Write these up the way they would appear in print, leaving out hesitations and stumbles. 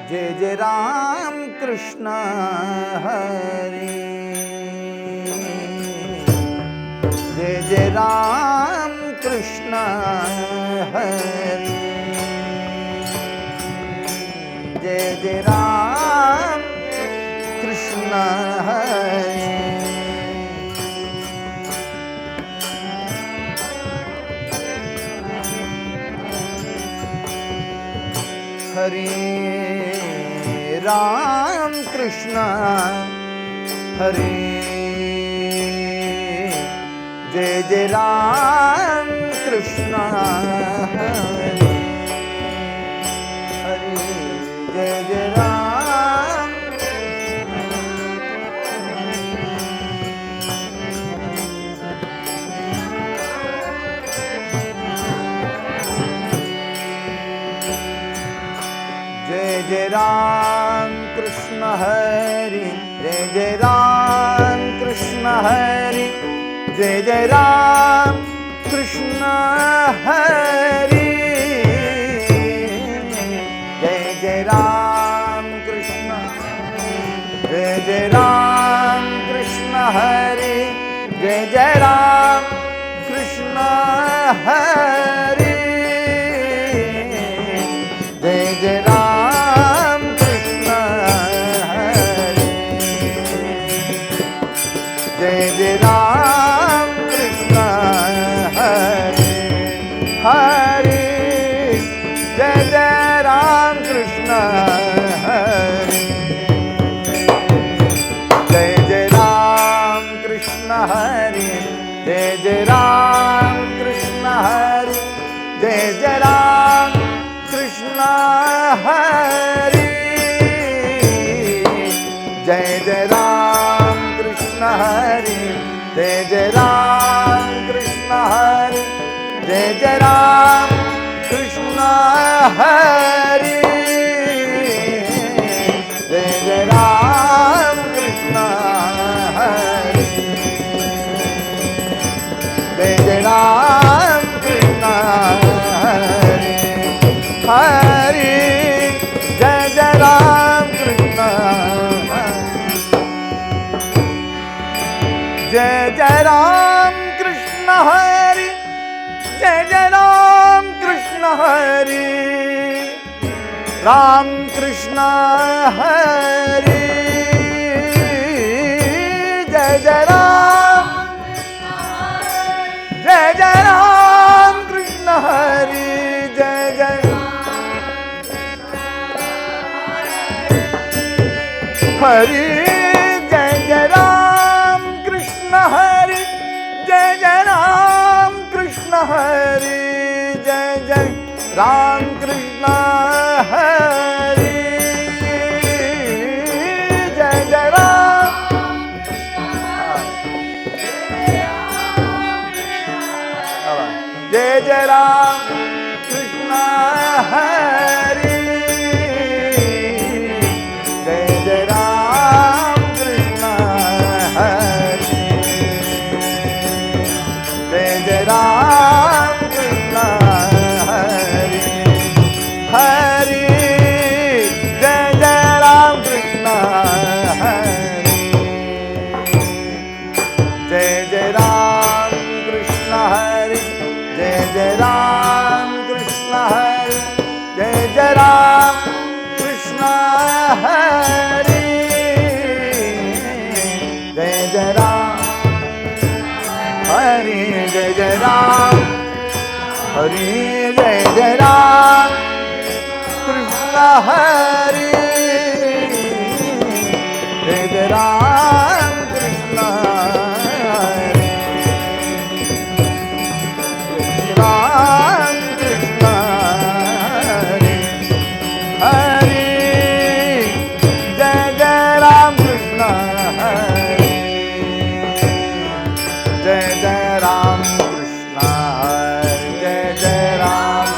जय जय राम कृष्ण हरे, जय जय राम कृष्ण हरे, जय जय राम कृष्ण हरे। हरे राम कृष्ण हरे, जय जय राम कृष्ण हरे, हरे जय जय राम। जय जय राम कृष्ण हरि, जय जय राम कृष्ण हरि, जय जय राम कृष्ण हरि, जय जय राम कृष्ण, जय जय राम कृष्ण हरि, जय जय राम कृष्ण हरि, जय जय राम कृष्ण हरे, जय जय राम कृष्ण हरे, हरे जय जय राम कृष्ण हरे, जय जय राम कृष्ण हरे, जय जय राम कृष्ण हरे, जय जय राम कृष्ण हरि, जय जय राम कृष्ण हरि, जय जय राम कृष्ण हरि, जय जय राम कृष्ण हरि, जय जय राम कृष्ण हरि, जय जय राम कृष्ण हरि, हरि जय जय राम कृष्ण, जय जय राम कृष्ण हरि, जय जय राम कृष्ण हरि, राम कृष्ण हरि, जय जय राम, जय जय राम कृष्ण हरि, जय जय हरि, जय जय राम कृष्ण हरि, जय जय राम कृष्ण हरि, जय जय राम कृष्ण हरि, जय जय राम, जय जय राम कृष्ण हरि, जय जय राम कृष्ण हरि, जय जय राम कृष्ण हरि, हरि जय जय राम कृष्ण हरि, जय जय राम कृष्ण हरि, जय जय राम कृष्ण हरि, जय जय राम कृष्ण हरि, जय जय राम हरि, जय जय राम हरि, जय जय राम कृष्ण हरि, जय जय राम कृष्ण हरि, राम कृष्ण हरि, हरि जय जय राम कृष्ण हरि, जय जय राम कृष्ण हरि, जय जय राम,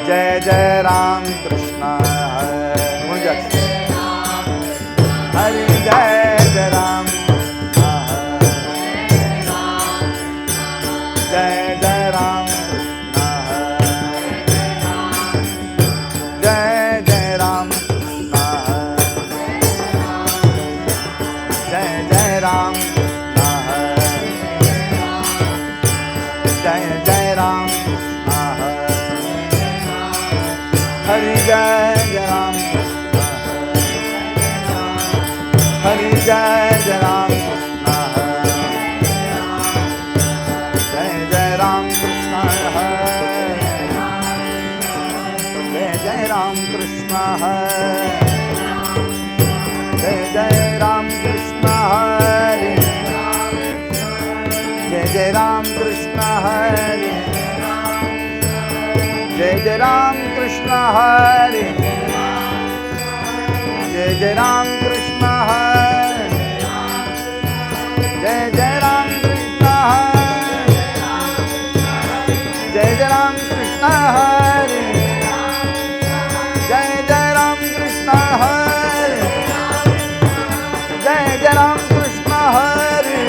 जय जय राम कृष्ण हरि, मुझे हरि जय जय राम कृष्ण हरि, जय जय राम कृष्ण हरि, जय जय हरि जय जय राम हरि जय जय राम जय जय राम कृष्ण जय जय राम कृष्ण जय जय राम कृष्ण हरे जय जय राम कृष्ण हरे जय जय राम कृष्ण हरे जय जय राम कृष्ण हरे जय जय राम कृष्ण हरे जय जय राम कृष्ण हरे जय जय राम कृष्ण हरे जय जय राम कृष्ण हरे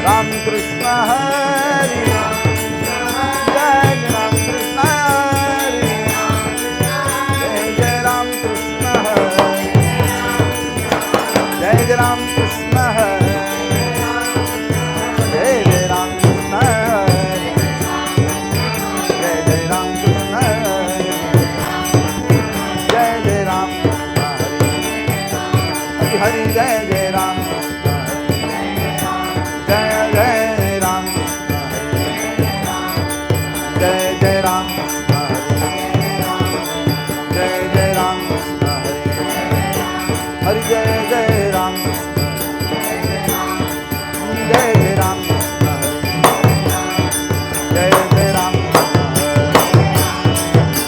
राम कृष्ण हरे जय राम कृष्ण हरे जय जय राम कृष्ण हरे जय जय राम कृष्ण हरे जय जय राम कृष्ण हरे जय जय राम कृष्ण हरे जय जय राम कृष्ण हरे हरि हरि जय जय राम जय जय राम जय जय राम जय जय राम हरि जय जय राम जय जय राम जय जय राम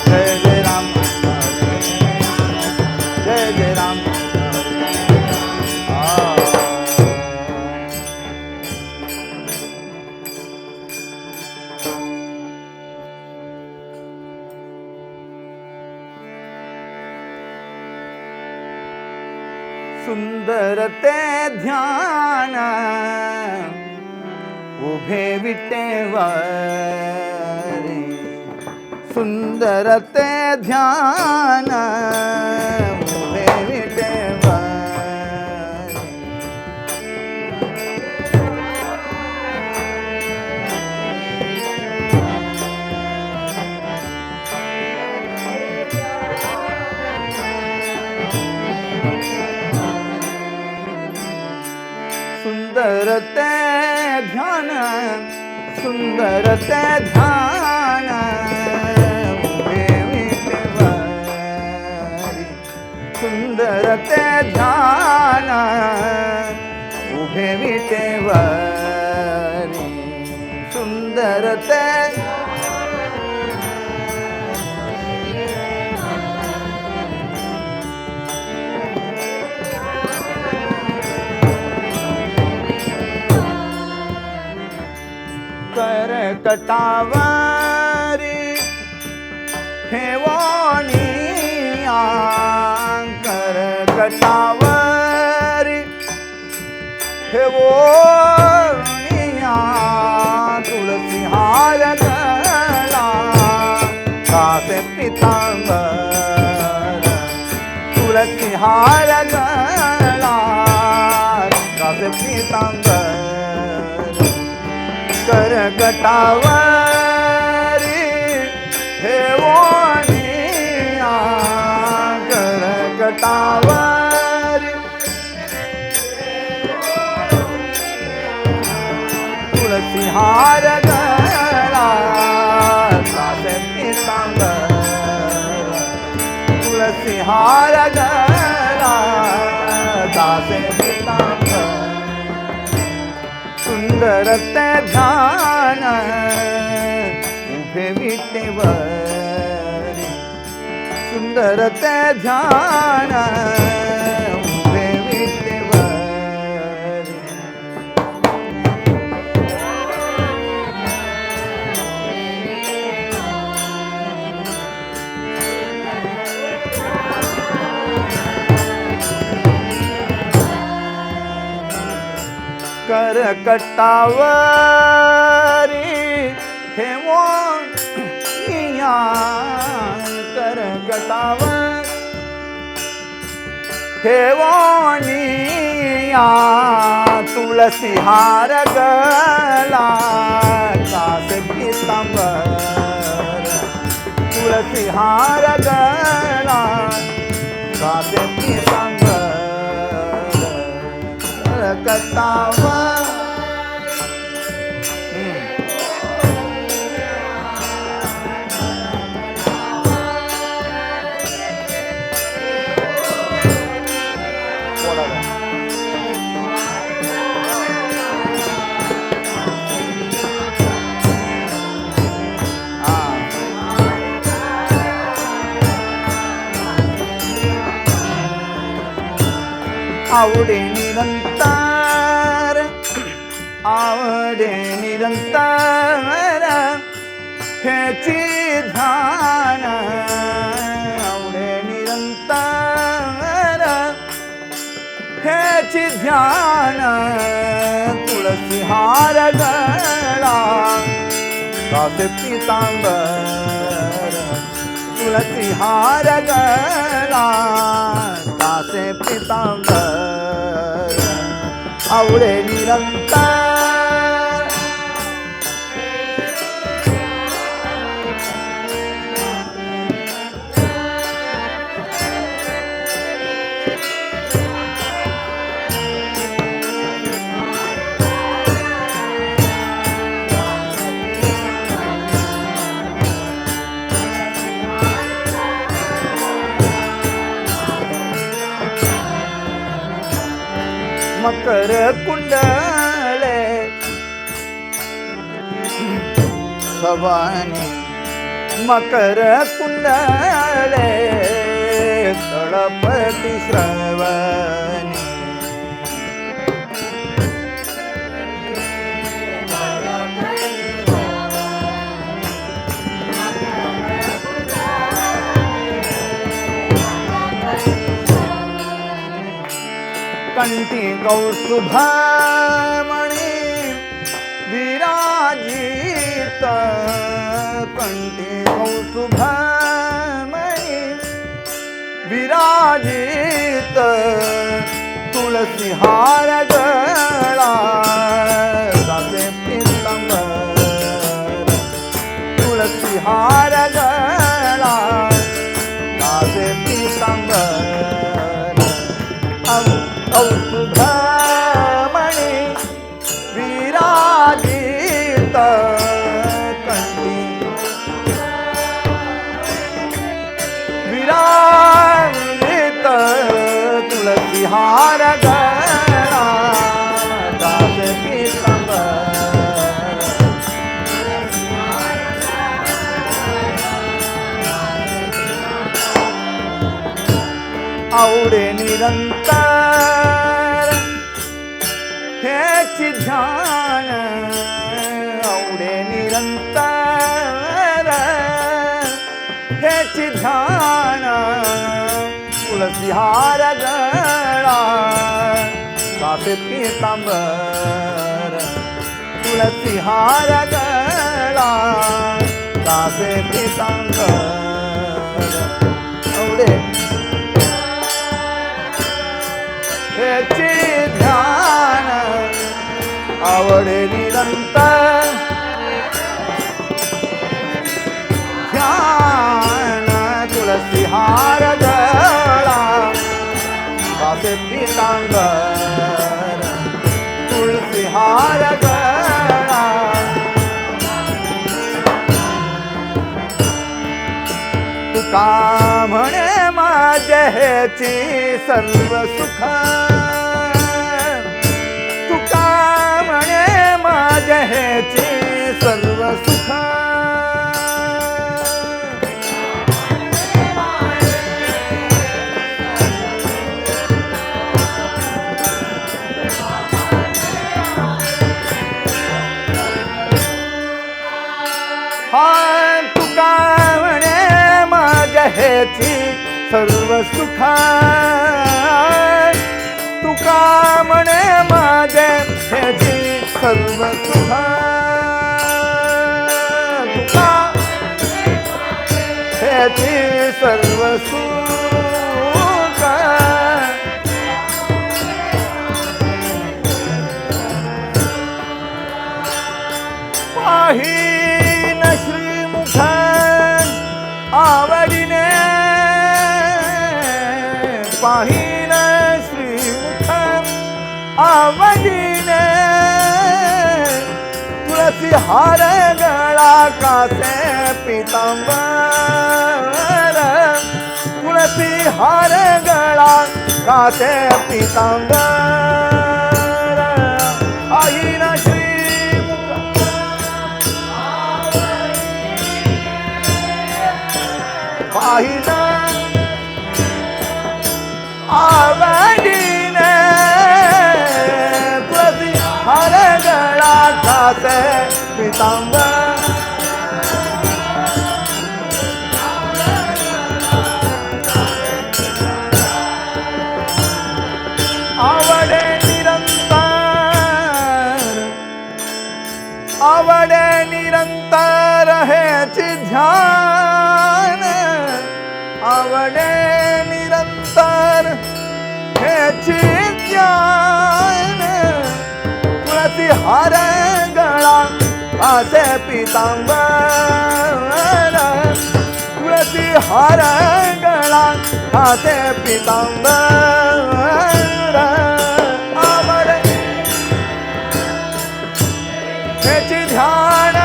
जय जय राम जय जय राम सुंदर ते ध्यान उभे विटेवरी सुंदर ते ध्यान उभे विटेवरी सुंदर ते ध्यान सुंदर ते ध्यान उभे विटेवरी सुंदर ते ध्यान उभे विटेवरी सुंदर ते करकटावरी ठेवोनिया करकटावरी ठेवोनिया तुलसी हार गला कासे पीतांबर तुलसी हार गला कासे पीतांबर करकटावरी ठेवोनिया करकटावरी तुलसी हार गला कासे पीतांबर तुलसी हार गला कासे पीतांबर सुंदर ते ध्यान उभे विटेवरी सुंदर ते ध्यान उभे विटेवरी करकटावरी ठेवोनिया करकटावर ठेवोनिया तुलसी हार गला कासे पीतांबर तुळसी हार गळा गाते पीतांबर कतावा आवडे निरंतर आवडे निरंतर हेची ध्यान आवडे निरंतर हेची ध्यान तुळसी हार गळा गाते पीतांबर तुळसी हार गळा गाते पीतांबर आवडे निरंतर मकर कुंडले सवानी मकर कुंडले तळपती श्रवणी कंठी कौस्तुभमणि विराजित कंठी कौस्तुभमणि विराजित तुळसी हार गळा गाते पीतांबर तुळसी हार गळा गाते पीतांबर कौस्तुभमणि विराजित कंठी विराजित तुळसी हार गळा गाते पीतांबर आवडे निरंतर हेची ध्यान आवडे निरंतर हेची ध्यान तुळसी हार गळा गाते पीतांबर तुळसी हार गळा गाते पीतांबर आवडे हेची ध्यान आवडे निरंतर ध्यान तुळसी हार गळा गाते पीतांबर तुळसी हार गळा तुका म्हणे माझे हेची सर्व सुख तुका म्हणे माझे हेची सर्व सुख तुका म्हणे माझ्या हेची सर्व सुख तुका म्हणे माझ्या हेची सर्व सुख तुका हेची सर्व सुख पाहीन श्रीमुख आवडीने पाहिन श्रीमुख आवडीने तुळसी हार गळा कासे पितांबर तुळसी हार गळा कासे पितांबर पाहिन श्रीमुख पाहिन आवडीने तुळसी हार गळा कासे पितांबर आवडे निरंतर हेची ध्यान आवडे निरंतर हेची ध्यान तुळसी हार गळा कासे पितांबर तुळसी हार गळा कासे पितांबर आवडे हेची ध्यान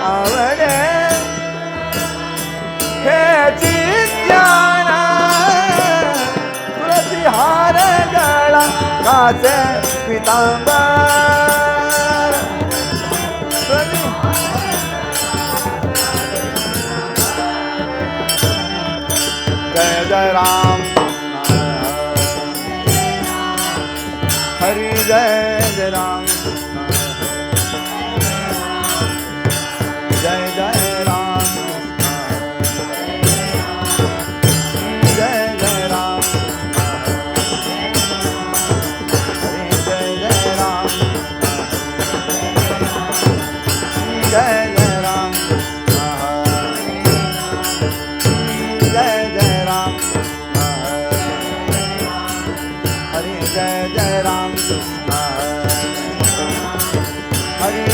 आवडे हेची ध्यान तुळसी हार गळा कासे पितांबर जय जय राम हरि जय जय राम जय जय राम जय जय राम हरि जय जय राम जय जय राम जय जय राम हरि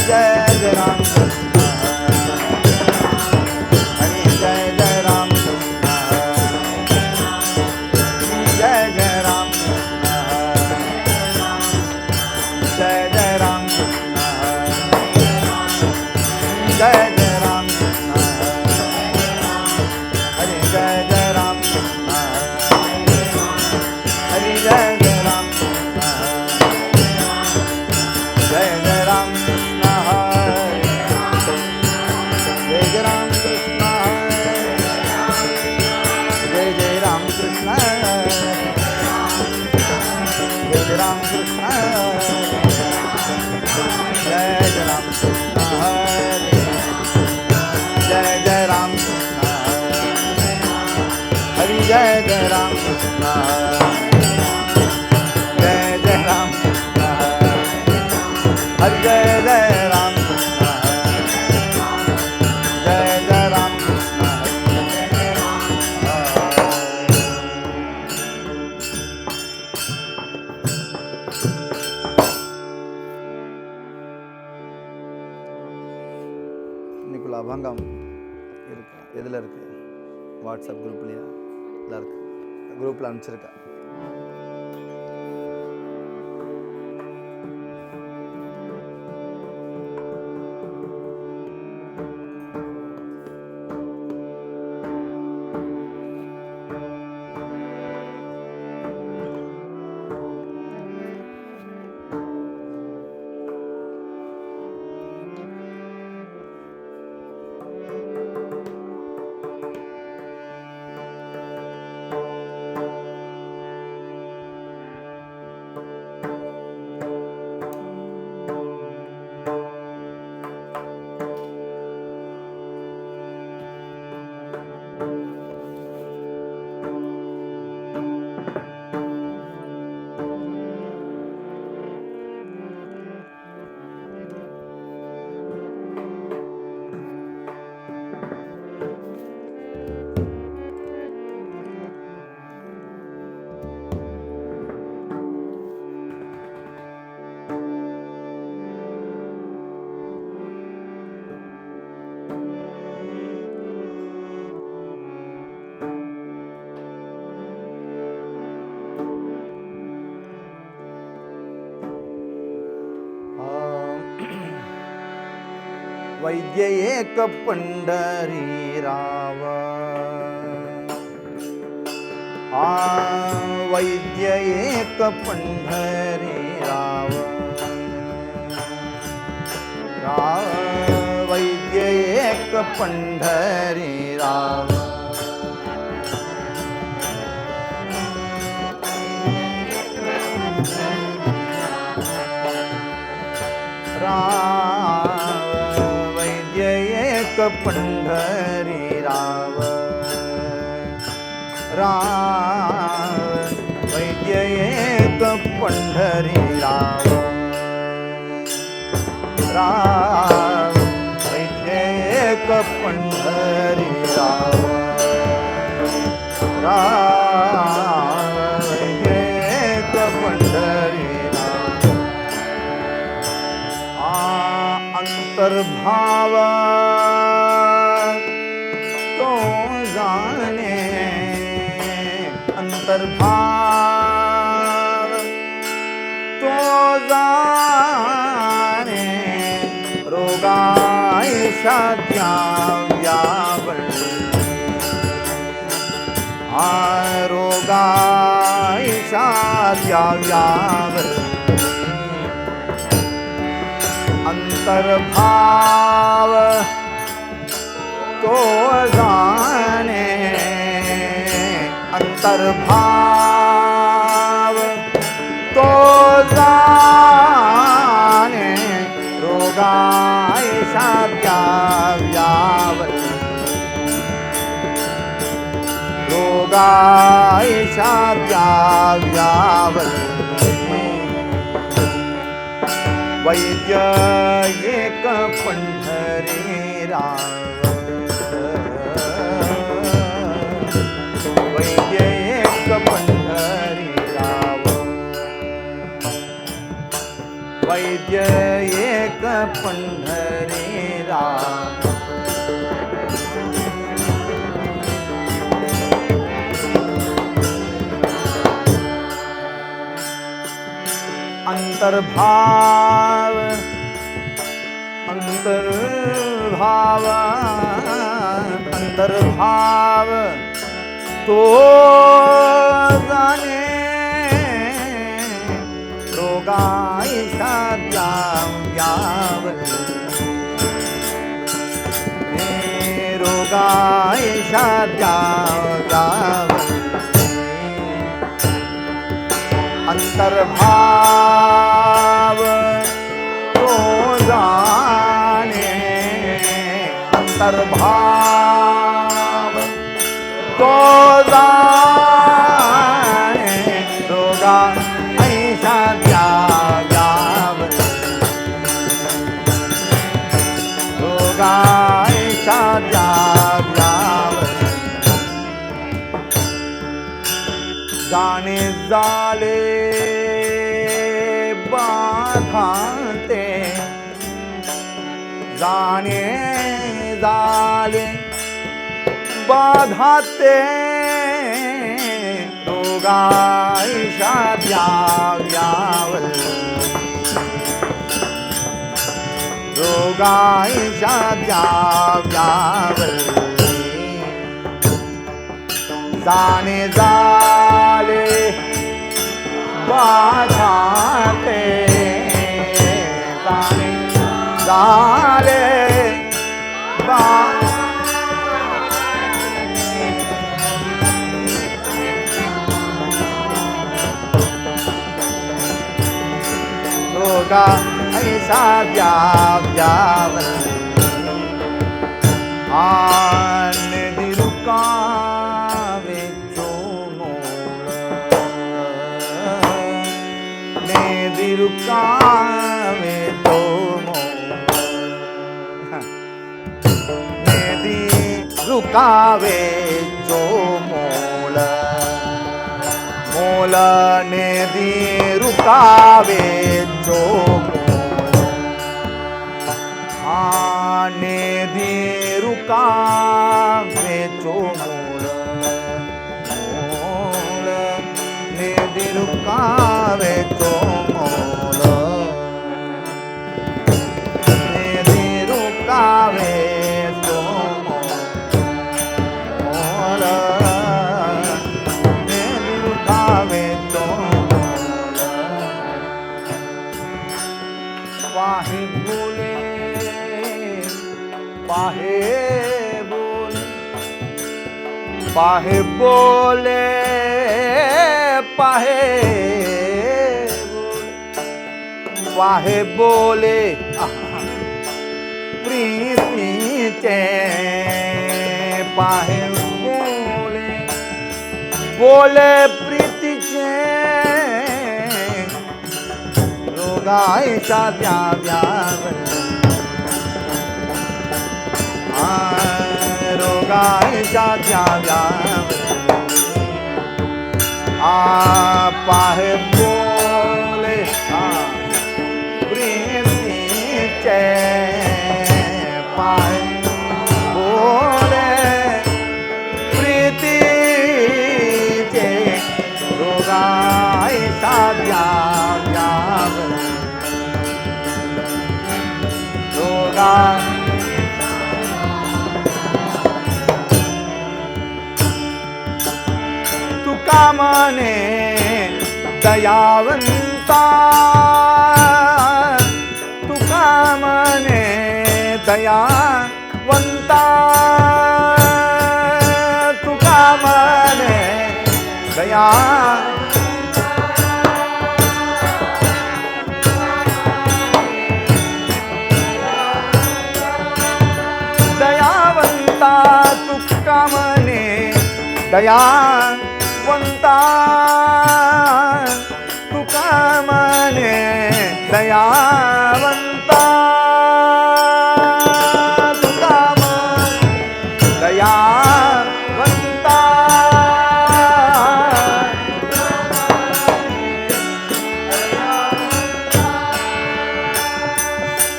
जय जय राम हरि जय जय राम जय जय राम कृष्ण जय जय राम हरि जय जय राम कृष्ण जय जय राम कृष्ण இன்னைக்கு அபங்கம் இருக்கு எதில் இருக்கு வாட்ஸ்அப் குரூப்லையா இல்லை இருக்கு குரூப்பில் அனுப்பிச்சிருக்கேன் वैद्य एक पंढरी राव वैद्य एक पंढरी राव वैद्य एक पंढरी राव वैद्य एक पंढरी राव वैद्य एक पंढरी राव वैद्य एक पंढरी राव वैद्य एक पंढरी अंतर्भाव तो जाने अंतर्भाव तो जाने रोगायशा व्यावल रोगायशा व्यावल अंतर्भाव तो जाने अंतर्भाव तो जाने रोगायशा व्यावल रोगायशा व्यावल वैद्य एक पंढरी राव वैद्य एक पंढरी राव वैद्य एक पंढरी राव अंतर्भाव अंतर्भाव अंतर्भाव तो जाने रोगायशा व्यावल रोगायशा व्यावल अंतर्भाव तो जाने अंतर्भाव तो जाने रोगायशा व्यावल रोगायशा व्यावल जाने जाले बाधाते जाने जाले बाधाते रोगायशा व्यावल रोगायशा व्यावल जाने जाले बाधाते जाने जाले रोगायशा व्यावल आने रुकावे जो मोल ने रुकावे तो मोल ने रुकावे जो मोल मोल ने रुकावे जो आने रुकावे जो मोल मोल ने रुकावे जो मोल ने रुकावे पाहे बोले पाहे पाहे बोले प्रीतीचे पाहे बोले बोले प्रीतीचे रोगाईच्या द्याव्यावर रोगाईच्या द्याव्यावर पाहे बोले प्रीतीचे पाहे बोले प्रीतीचे रोगाईच्या द्याव्यावर रोगा मने दयावंता तुका मने दयावंता तुका मने दया दयावंता तुका मने दया वंता तुका मने दयावंता तुका मने दयावंता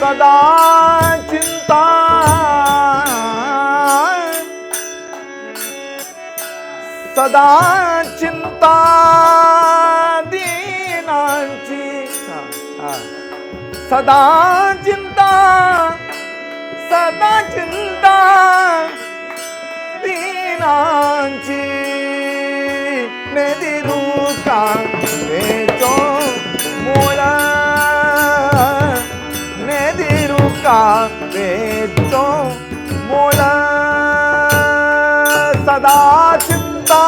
सदा चिंता सदा चिंता दीनांची सदा चिंता दीनांची नेदिरुका वेचो मोला नेदिरुका वेचो मोला सदा चिंता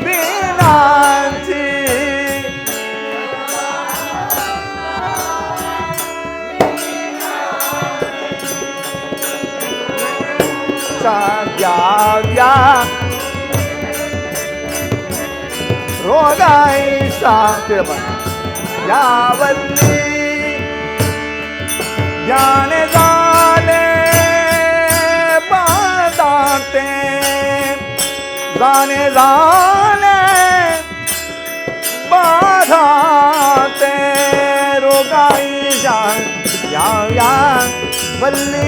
दीनांची द्याव्या रोगाईचा यावल्ली ज्ञान झाले बाधाते जाने जाने बाधाते रोगाईच्या याव्या वल्ली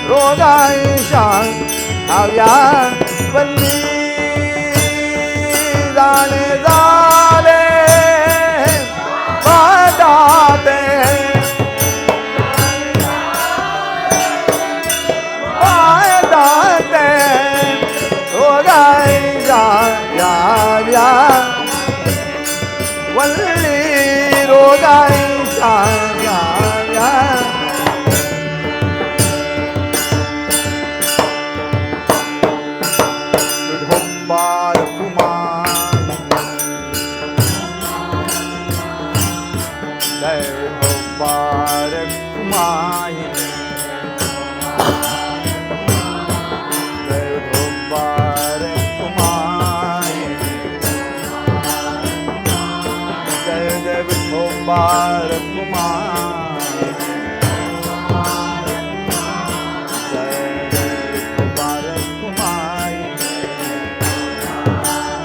रोगाईच्या याव्या वल्ली जाने जाने बाधाते याव्या वल्ली रोगाईच्या याव्या विठोबार कुमार जय विठोबार कुमार जय विठोबार विठोबार कुमार जय विठोबार कुमार जय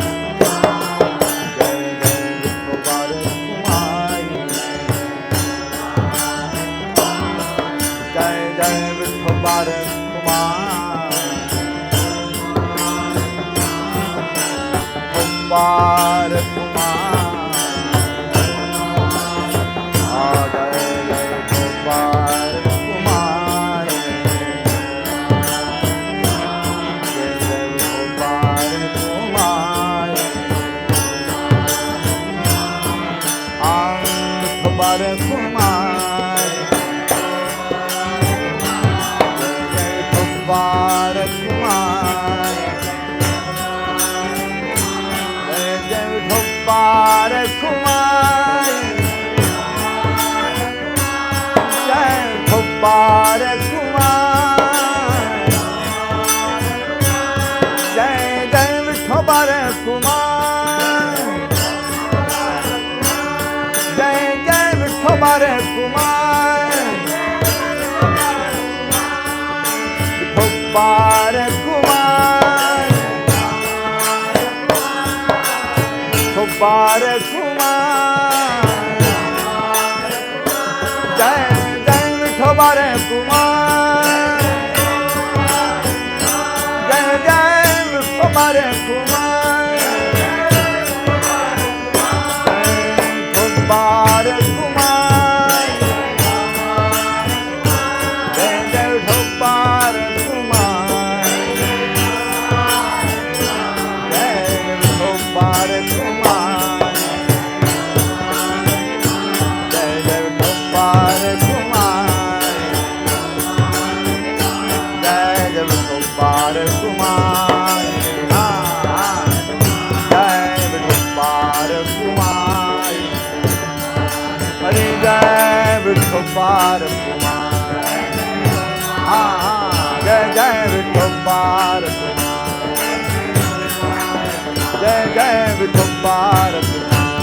विठोबार कुमार जय विठोबार कुमार विठोबार कुमार कुमार विठोबार कुमार जय जय विठोबार कुमार जय जय विठोबार कुमार विठोबार कुमार विठोबार कुमार जय जय विठोबार कुमार जय जय विठोबार कुमार विठोबार कुमार जय जय विठोबार कुमार जय विठोबार कुमार जय जय विठोबार कुमार जय जय विठोबार कुमार जय विठोबार कुमार हरि जय विठोबार कुमार जय जय विठोबार कुमार जय जय विठोबार कुमार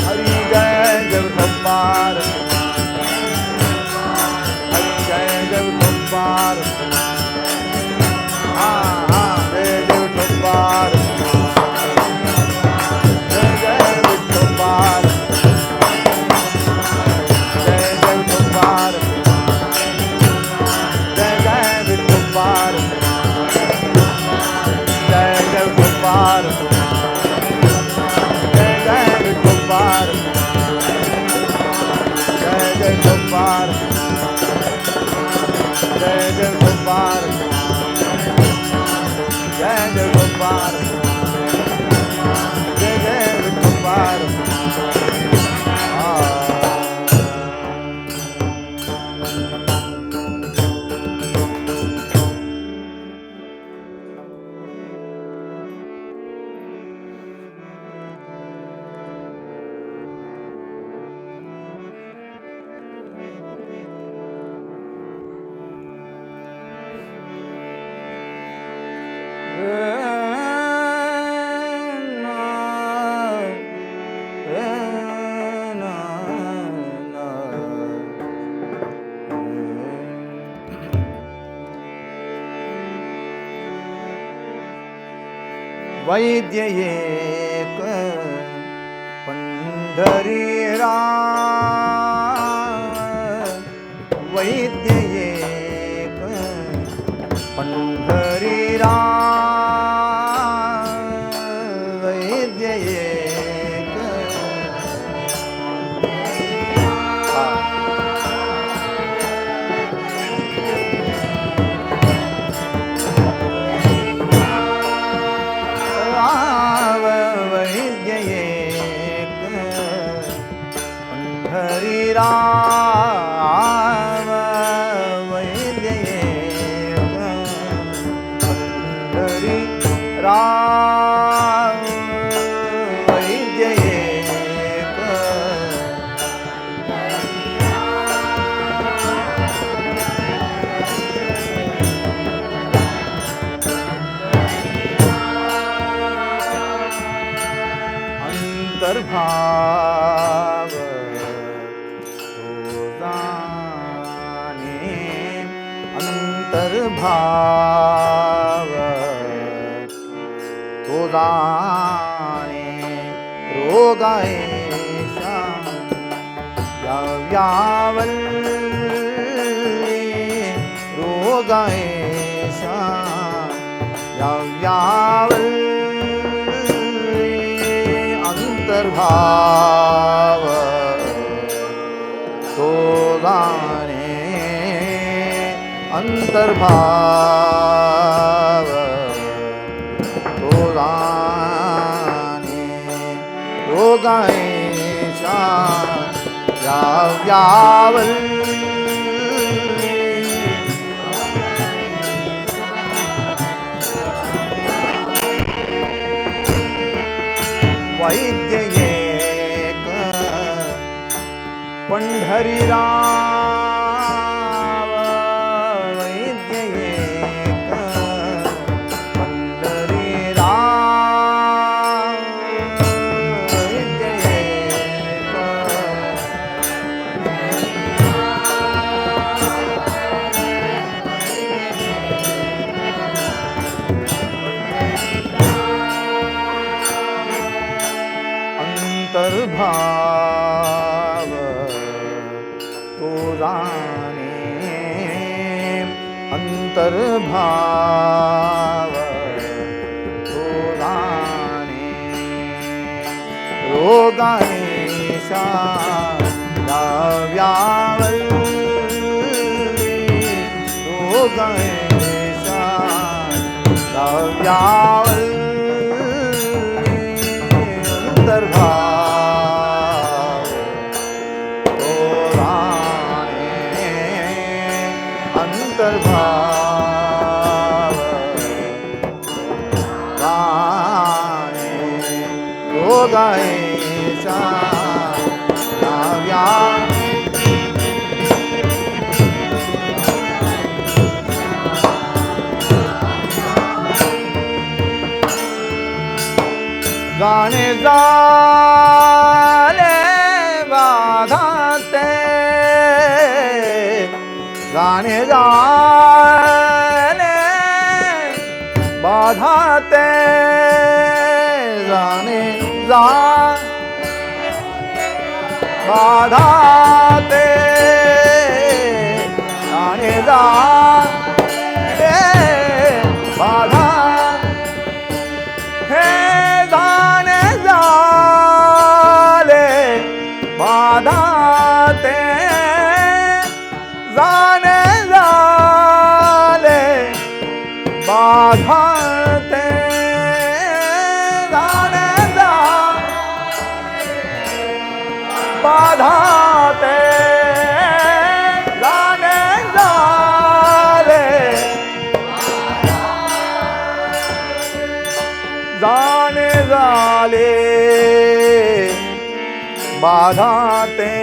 हरि जय जय विठोबार हरि जय जय विठोबार जय जय विठोबार जय जय विठोबार जय जय विठोबार जय जय विठोबार जय जय विठोबार जय जय विठोबार जय जय विठोबार जय जय विठोबार जय जय विठोबार जय जय विठोबार वैद्य एक पंढरीरा वैद्य एक पंढरीरा वैद्य एक वैद्य एक पंढरी राम वैद्य एक पंढरी राम वैद्य एक अंतर्भाव तो जाने अंतर्भाव तो जाणे रोगायेशा याव्यावल्ली रोगायेशा याव्यावल्ली अंतर्भाव तो जाणे अंतर्भाव तो जाणे रोगायेशा याव्यावल्ली वैद्य एक पंढरी राम अंतर्भाव रोगाने शांताव्यावल रोगाने शांताव्यावल अंतर्भाव रोगाने अंतर्भाव रोगायचा नाव्या जाणे झाले बाधाते जाणे झाले बाधाते जाणे जा बाधाते जाणे झाले बाधा हे जाणे झाले बाधाते जाणे झाले बाधाते जाणे बाधाते जाणे झाले जाणे झाले बाधाते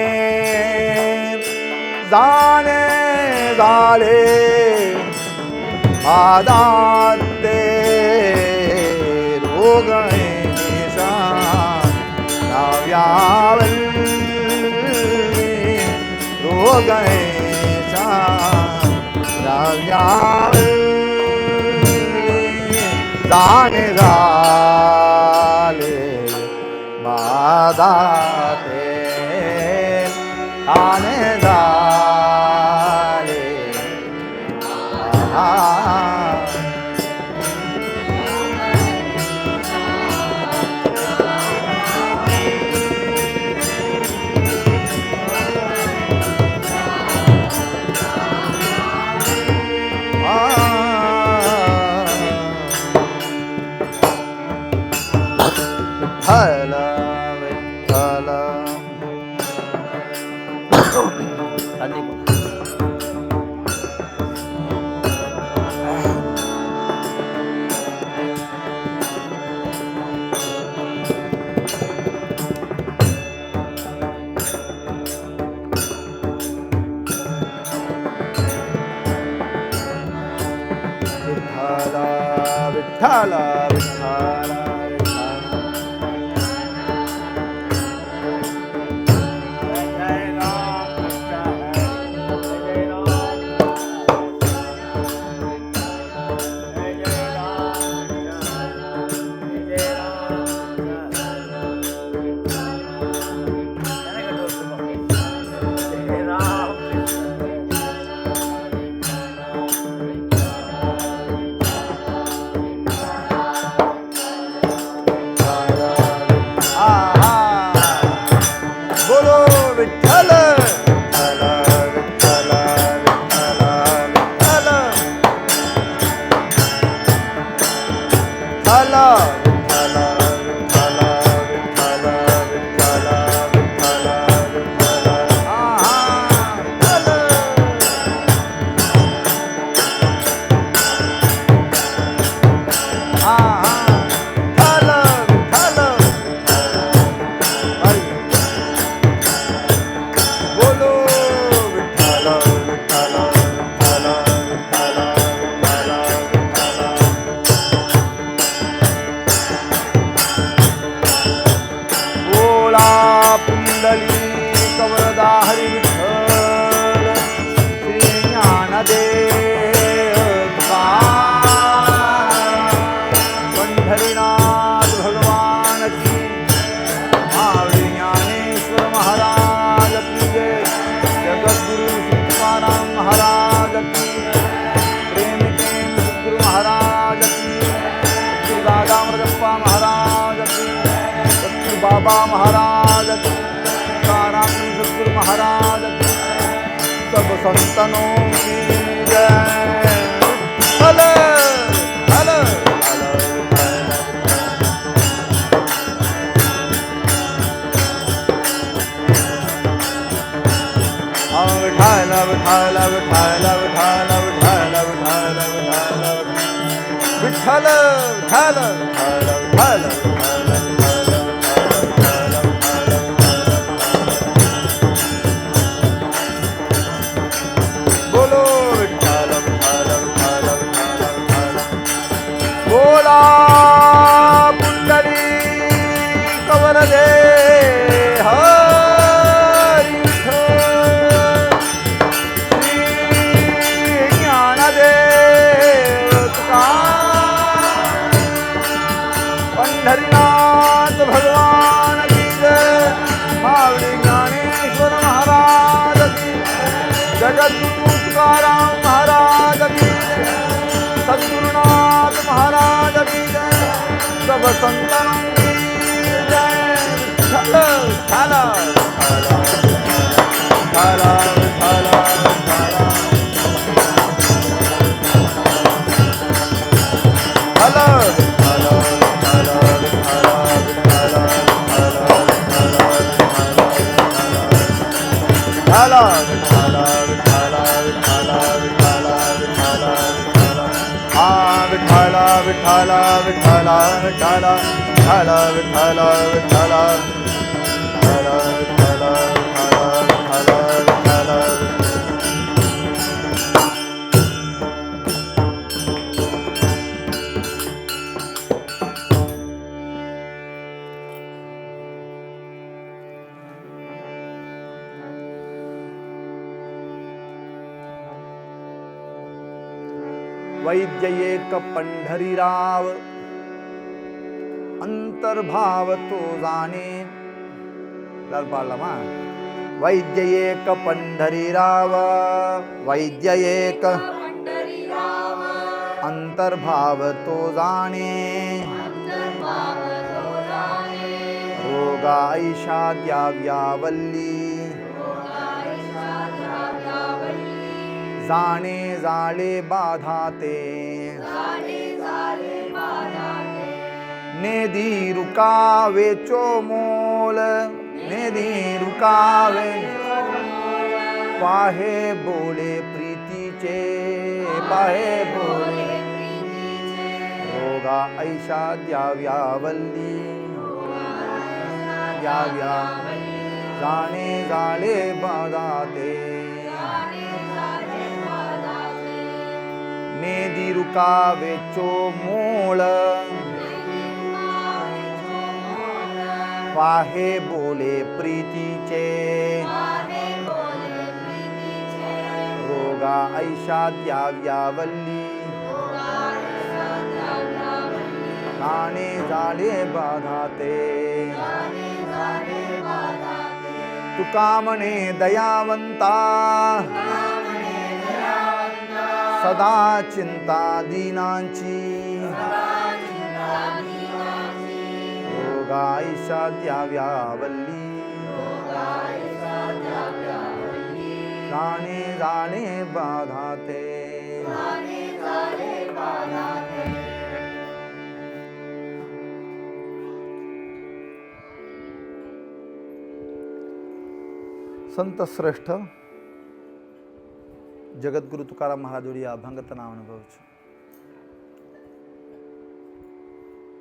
जाणे झाले बाधाते रोगणे नाव्यावल रोगणे नाव्यावल जाणे झाले बाधाते जाणे झाले विठ्ठला विठ्ठला संतनों की जय। हल हल विठाल विठाल विठाल विठाल विठाल विठाल विठाल विठाल विठाल बोलो विठाल विठाल विठाल विठाल बोला पुंडली कवर दे पंढरीनाथ भगवान की जय। मावली ज्ञानेश्वर महाराज की, जगद्गुरु तुकाराम महाराज की जय, सद्गुरुनाथ महाराज की जय, सब संतों की जय। ठाला ठाला ठाला ठाला ठाला ठाला विठाला विठाला विठाला विठाला विठाला विठाला हाँ विठाला विठाला विठाला विठाला विठाला विठाला विठाला विठाला विठाला विठाला विठाला। वैद्य एक पंढरीराव अंतर्भाव तो जाणे। लाल पाळला मा वैद्य एक पंढरीराव, वैद्य एक अंतर्भाव तो जाणे। रोगा ऐशा द्याव्यावल्ली, जाणे जाळे बाधाते। नेदी रुकावे चोमोल, नेदी रुकावे पाहे बोले प्रीतीचे, पाहे बोले रोगा ऐशा द्याव्यावल्ली, द्याव्या जाणे जाळे बाधाते। नेदी रुकावे चोमोळ, पाहे बोले प्रीतीचे। रोगा ऐशा द्याव्यावल्ली, जाणे जाळे बाधाते। तुका म्हणे दयावंता, सदा चिंता दीनांची। रोगा ऐशा द्याव्यावल्ली, जाणे जाळे बाधाते। संत श्रेष्ठ जगद्गुरु तुकाराम महाराजोड़ी अभंगतना अनुभव छे।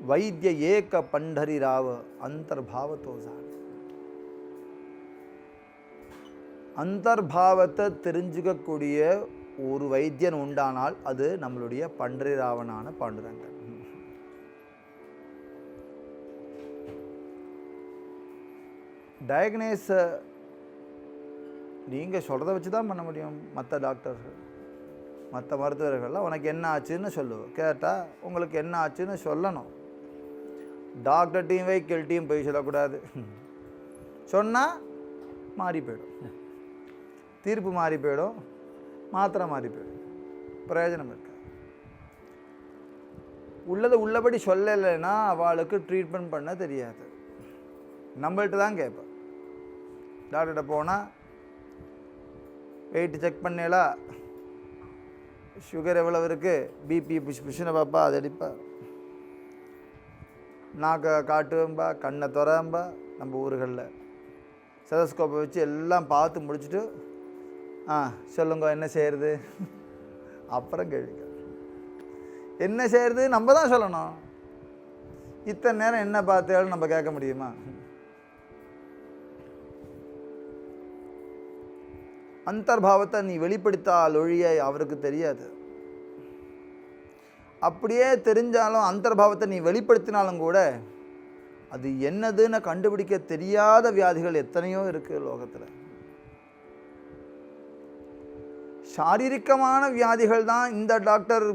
वैद्य एक पंढरीराव अंतर्भाव तो जाणे। अंतर्भावத்தை தெரிஞ்சுக்கக்கூடிய ஒரு வைத்தியன் உண்டானால் அது நம்மளுடைய பண்டரிராவனான பாண்டுரங்கன். டயக்னேஸ் நீங்கள் சொல்கிறத வச்சு தான் பண்ண முடியும். மற்ற டாக்டர்கள் மற்ற மருத்துவர்கள்லாம் உனக்கு என்ன ஆச்சுன்னு சொல்லுவோம். கேட்டால் உங்களுக்கு என்ன ஆச்சுன்னு சொல்லணும். டாக்டர்கிட்டையும் வைக்கல்ட்டையும் போய் சொல்லக்கூடாது. சொன்னால் மாறி போயிடும், தீர்ப்பு மாறி போயிடும், மாத்திரை மாறி போயிடும், பிரயோஜனம் இருக்காது. உள்ளதை உள்ளபடி சொல்லலைன்னா அவளுக்கு ட்ரீட்மெண்ட் பண்ண தெரியாது. நம்மள்கிட்ட தான் கேட்பேன். டாக்டர்கிட்ட போனால் வெயிட் செக் பண்ணேலா, சுகர் எவ்வளவு இருக்குது, பிபி புஷ்னு பார்ப்பா, அது அடிப்பா, நாக்கை காட்டுவேன்பா, கண்ணை துறம்பா. நம்ம ஊர்களில் செதஸ்கோப்பை வச்சு எல்லாம் பார்த்து முடிச்சுட்டு சொல்லுங்க என்ன செய்கிறது, அப்புறம் கேள்வி என்ன செய்கிறது நம்ம தான் சொல்லணும். இத்தனை நேரம் என்ன பார்த்தாலும் நம்ம கேட்க முடியுமா? அந்தர்பாவத்தை நீ வெளிப்படுத்தால் ஒழிய அவருக்கு தெரியாது. அப்படியே தெரிஞ்சாலும் அந்தர்பாவத்தை நீ வெளிப்படுத்தினாலும் கூட அது என்னதுன்னு கண்டுபிடிக்க தெரியாத வியாதிகள் எத்தனையோ இருக்கு லோகத்தில். சாரீரிகமான வியாதிகள் தான் இந்த டாக்டர்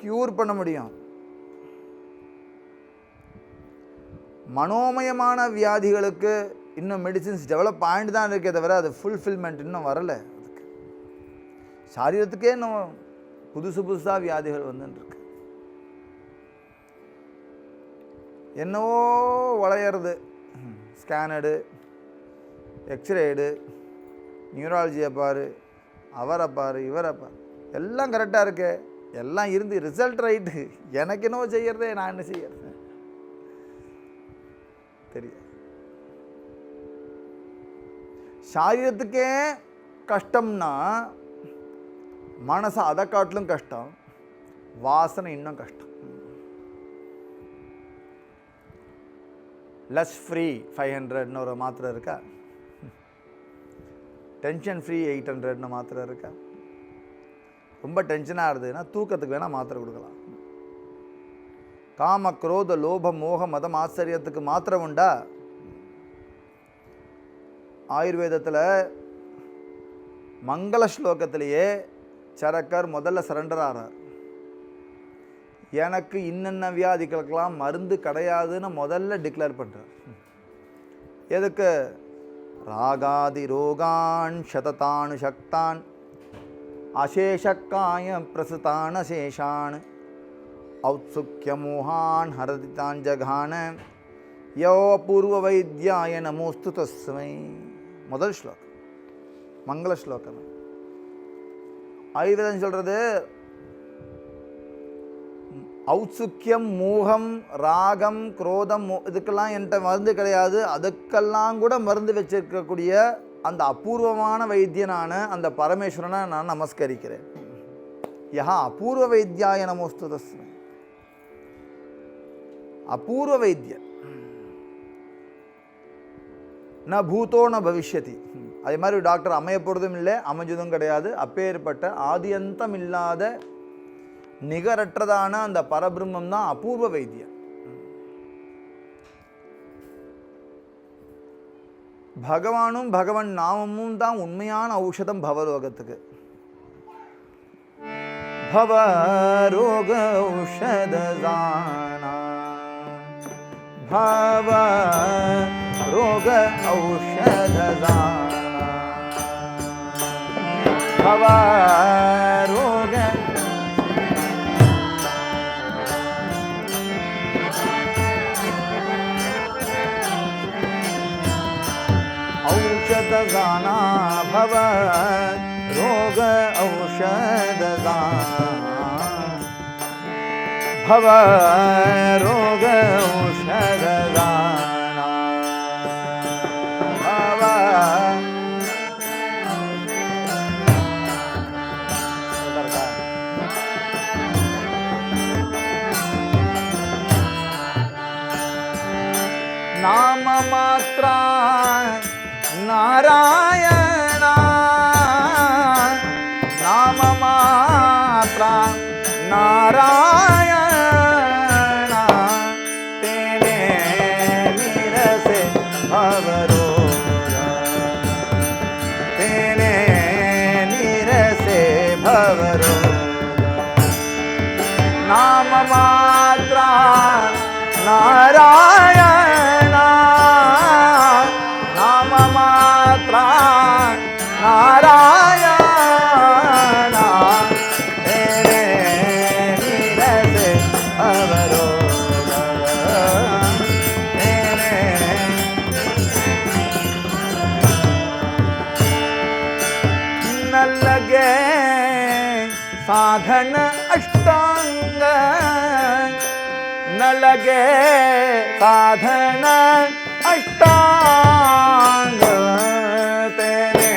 கியூர் பண்ண முடியும். மனோமயமான வியாதிகளுக்கு இன்னும் மெடிசின்ஸ் டெவலப் ஆகிட்டு தான் இருக்கே தவிர அது ஃபுல்ஃபில்மெண்ட் இன்னும் வரலை. அதுக்கு சாரீரத்துக்கே இன்னும் புதுசாக வியாதிகள் வந்துட்டுருக்கு. என்னவோ வளையிறது, ஸ்கேனடு, எக்ஸ்ரே எடு, நியூராலஜியை பாரு, அவரை பாரு, இவரை பாரு, எல்லாம் கரெக்டாக இருக்கு, எல்லாம் இருந்து ரிசல்ட் ரைட்டு, எனக்கு என்னவோ செய்யறதே, நான் என்ன செய்யறது தெரியாது. சாரீரத்துக்கே கஷ்டம்னா மனசு அதை காட்டிலும் கஷ்டம், வாசனை இன்னும் கஷ்டம். லஸ் ஃப்ரீ 500ன்னு ஒரு மாத்திரை இருக்கா, டென்ஷன் ஃப்ரீ 800ன்னு மாத்திரை இருக்கா. ரொம்ப டென்ஷனாக இருந்ததுன்னா தூக்கத்துக்கு வேணால் மாத்திரை கொடுக்கலாம். காம குரோத லோப மோக மதம் ஆச்சரியத்துக்கு மாத்திரை உண்டா? ஆயுர்வேதத்தில் மங்கள ஸ்லோகத்திலேயே சரக்கர் முதல்ல சரண்டர் ஆகிறார். எனக்கு இன்னென்ன வியாதிகளுக்கெல்லாம் மருந்து கிடையாதுன்னு முதல்ல டிக்ளேர் பண்ணுறார். எதுக்கு? ராகாதி ரோகான் சததானு சக்தான் அசேஷக்காய பிரசுதான சேஷான் ஔத்சுக்கிய மோகான் ஹரதிதான் ஜகான யோ பூர்வ வைத்தியாய நமோஸ்து தஸ்மை. முதல் ஸ்லோகம் மங்கள ஸ்லோகம். ஆயுர்வேதம் சொல்கிறது ஔத்சுக்கியம், மோகம், ராகம், குரோதம், இதுக்கெல்லாம் என்கிட்ட மருந்து கிடையாது, அதுக்கெல்லாம் கூட மருந்து வச்சிருக்கக்கூடிய அந்த அபூர்வமான வைத்தியனான அந்த பரமேஸ்வரனை நான் நமஸ்கரிக்கிறேன். யஹா அபூர்வ வைத்தியாய நமோஸ்து தஸ்மை. அபூர்வ வைத்தியன், ந பூதோ ந பவிஷ்யதி. அதே மாதிரி டாக்டர் அமைய போகிறதும் இல்லை, அமைஞ்சதும் கிடையாது. அப்பேற்பட்ட ஆதியந்தம் இல்லாத நிகரற்றதான அந்த பரபிரம்மம் தான் அபூர்வ வைத்தியன். பகவானும் பகவன் நாமமும் தான் உண்மையான ஔஷதம் பவரோகத்துக்கு. பவரோக ஔஷததானா, பவ ரோக ஔஷததானா, பவ ரோக औषधदाना, भव रोग औषधदाना, भव रोग औषधदाना, भव नाम मात्रा नारायण, नाम मात्रा नारायण, तेने निरसे भवरोग, तेने निरसे भवरोग. नाम मात्रा नारायण, नाम मात्रा नारायण, तेने निरसे भवरोग, तेने न साधन अष्टांग न लगे साधन अष्टांग तेरे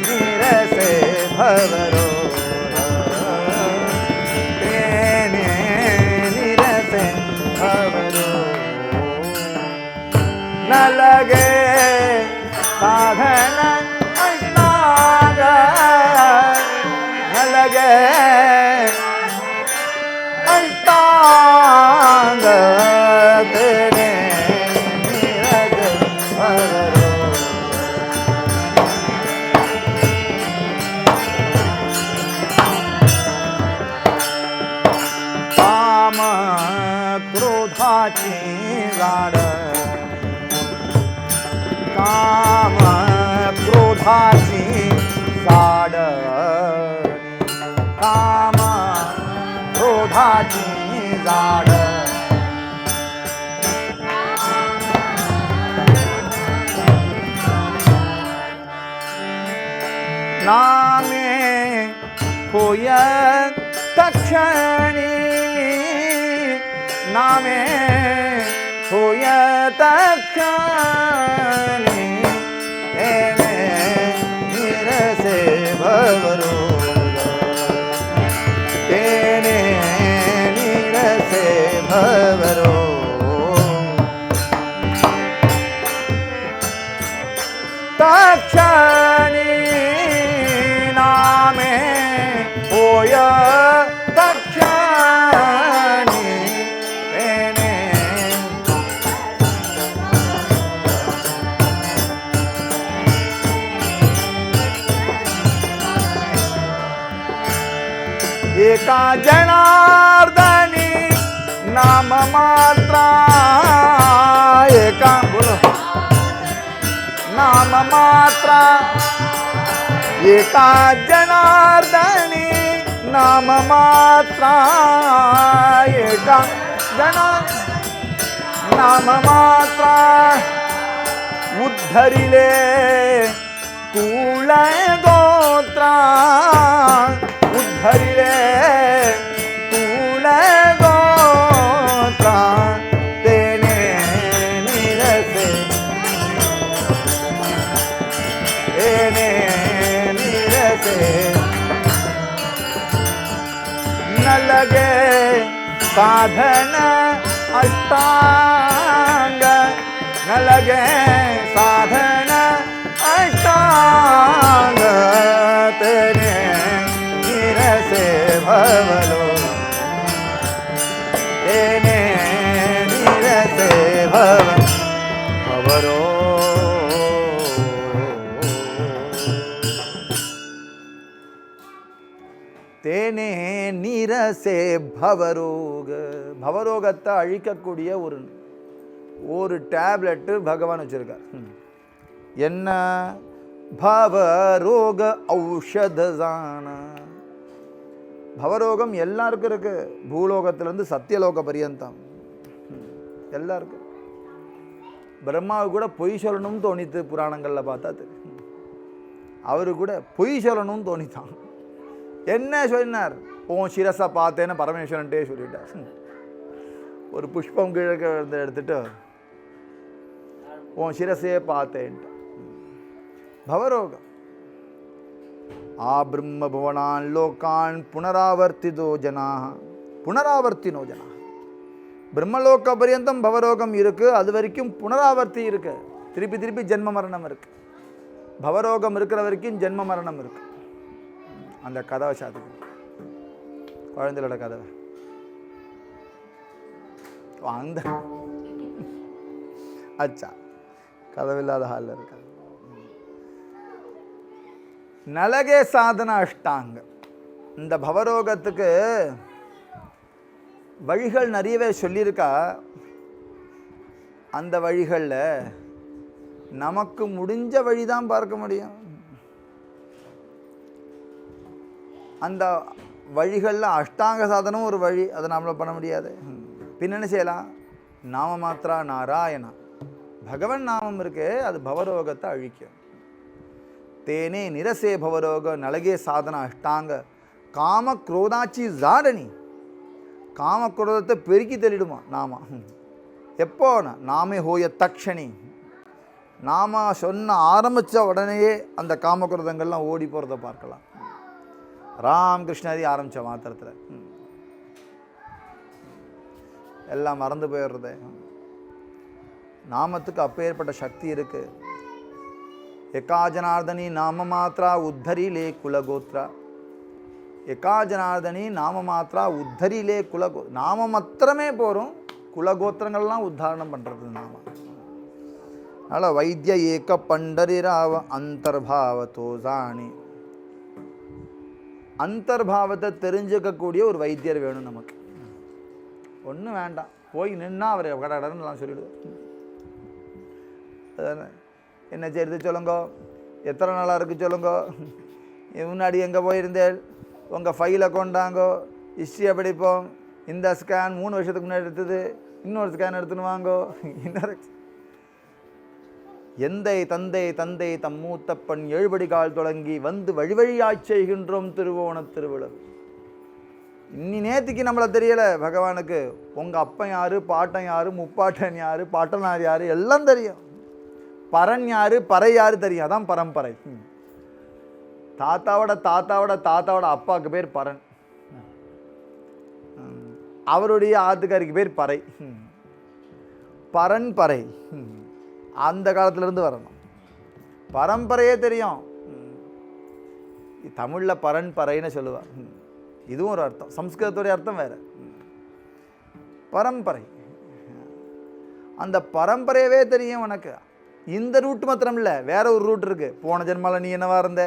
निरसे भवरोग तेरे निरसे भवरोग न लगे साधन अष्टांग न लगे अष्टांग तेरे निरसे भवरोग काम क्रोधाची गाड काम क्रोधाची साड काम क्रोधाची जाड नामे होय तक्षणी नामे होय तक्षणी तेने निरसे भवरोग तेने निरसे भवरोग तक्षणी नामे होय तक्षणी तेने एका जनार्दनी नाम मात्रा एका बोलो नाम मात्रा एका जनार्दनी नाम मात्रा एका नाम मात्रा उद्धरिले कुल गोत्रा उद्धरिले कुल गोत्रा तेने निरसे तेने निरसे न लगे साधन अष्टांग न लगे साधन अष्टांग तेने निरसे भवरोग तेने निरसे भवरोग तेने निरसे भवरोग भवரோகத்தை அழிக்கக்கூடிய ஒரு டேப்லெட் பகவான் வச்சிருக்கார். என்ன பவரோக ஔஷததான பவரோகம் எல்லாருக்கும் இருக்கு. பூலோகத்திலிருந்து சத்தியலோக பரியந்தம் எல்லாருக்கும். பிரம்மாவு கூட பொய் சொல்லணும்னு தோணித்து புராணங்களில் பார்த்தா தெரியும். அவரு கூட பொய் சொல்லணும்னு தோணித்தான். என்ன சொன்னார்? உன் சிரசை பார்த்தேன்னு பரமேஸ்வரன்ட்டே சொல்லிட்டார். ஒரு புஷ்பம் கிழக்க எடுத்துட்டு உன் சிரசையே பார்த்தேன்ட்டு. பவரோகம் आ ब्रह्म भुवनान् लोकान् पुनरावर्तितो जनाः पुनरावर्तिनो जनाः பிரம்மலோக பரியந்தம் பவரோகம் இருக்கு. அது வரைக்கும் புனராவர்த்தி இருக்கு. திருப்பி திருப்பி ஜென்ம மரணம் இருக்கு. பவரோகம் இருக்கிற வரைக்கும் ஜென்ம மரணம் இருக்கு. அந்த கதவை சாத்துக்கு குழந்தைகளோட கதவை அந்த அச்சா கதவில்லாத ஹாலில் இருக்காது. நலகே சாதன அஷ்டாங்க. இந்த பவரோகத்துக்கு வழிகள் நிறையவே சொல்லியிருக்கா. அந்த வழிகளில் நமக்கு முடிஞ்ச வழி தான் பார்க்க முடியும். அந்த வழிகளில் அஷ்டாங்க சாதனம் ஒரு வழி, அதை நம்மளால் பண்ண முடியாது. பின்னணி செய்யலாம். நாம மாத்திரா நாராயணா, பகவன் நாமம் இருக்கே, அது பவரோகத்தை அழிக்கும். தேனே நிரசே பவரோக நலகே சாதன அஷ்டாங்க காம குரோதாச்சி ஜாடனி, காம குரோதத்தை பெருக்கி தள்ளிடுமா நாம. எப்போ? நாமே ஹோய தக்ஷணி, நாம சொன்ன ஆரம்பித்த உடனேயே அந்த காமகுரோதங்கள்லாம் ஓடி போகிறத பார்க்கலாம். ராமகிருஷ்ணாதி ஆரம்பித்த மாத்திரத்தில் எல்லாம் மறந்து போயிடுறது. நாமத்துக்கு அப்பேற்பட்ட சக்தி இருக்கு. எக்கா ஜனார்தனி நாம மாத்ரா உத்தரிலே குலகோத்ரா, எக்கா ஜனார்தனி நாம மாத்ரா உத்தரிலே நாம மாத்திரமே போகிறோம், குலகோத்திரங்கள்லாம் உத்தாரணம் பண்ணுறது நாம. அதனால் வைத்திய ஏக பண்டரிராவ அந்தர்பாவத்தோ ஜானி, அந்தர்பாவத்தை தெரிஞ்சுக்கக்கூடிய ஒரு வைத்தியர் வேணும் நமக்கு. ஒன்றும் வேண்டாம், போய் நின்னா அவர் கடன்னு சொல்லிவிடுவோம். என்ன செய்யுது சொல்லுங்கோ, எத்தனை நாளாக இருக்குது சொல்லுங்கோ, முன்னாடி எங்கே போயிருந்தேன், உங்கள் ஃபைலை கொண்டாங்கோ, ஹிஸ்ட்ரியை படிப்போம், இந்த ஸ்கேன் 3 வருஷத்துக்கு முன்னாடி எடுத்தது, இன்னொரு ஸ்கேன் எடுத்துன்னு வாங்கோ. இன்னொரு எந்தை தந்தை தந்தை தம் மூத்தப்பன் 7 படி கால் தொடங்கி வந்து வழி வழியாச் செய்கின்றோம் திருவோண திருவிழா. இன்னி நேற்றுக்கு நம்மளை தெரியலை பகவானுக்கு. உங்கள் அப்பன் யார், பாட்டன் யார், முப்பாட்டன் யார், பாட்டனார் யார் எல்லாம் தெரியும். பரன் யார், பறை யார் தெரியும். அதான் பரம்பரை. தாத்தாவோட தாத்தாவோட தாத்தாவோட அப்பாவுக்கு பேர் பரன், அவருடைய ஆத்துக்காரிக்கு பேர் பறை. பரன் பறை அந்த காலத்திலேருந்து வரணும். பரம்பரையே தெரியும். தமிழில் பரன் பறைன்னு சொல்லுவார். இதுவும் ஒரு அர்த்தம், சம்ஸ்கிருதத்துடைய அர்த்தம் வேறு. பரம்பரை, அந்த பரம்பரையவே தெரியும் உனக்கு. இந்த ரூட் மாத்திரம் இல்லை, வேற ஒரு ரூட் இருக்கு. போன ஜென்மால நீ என்னவா இருந்த,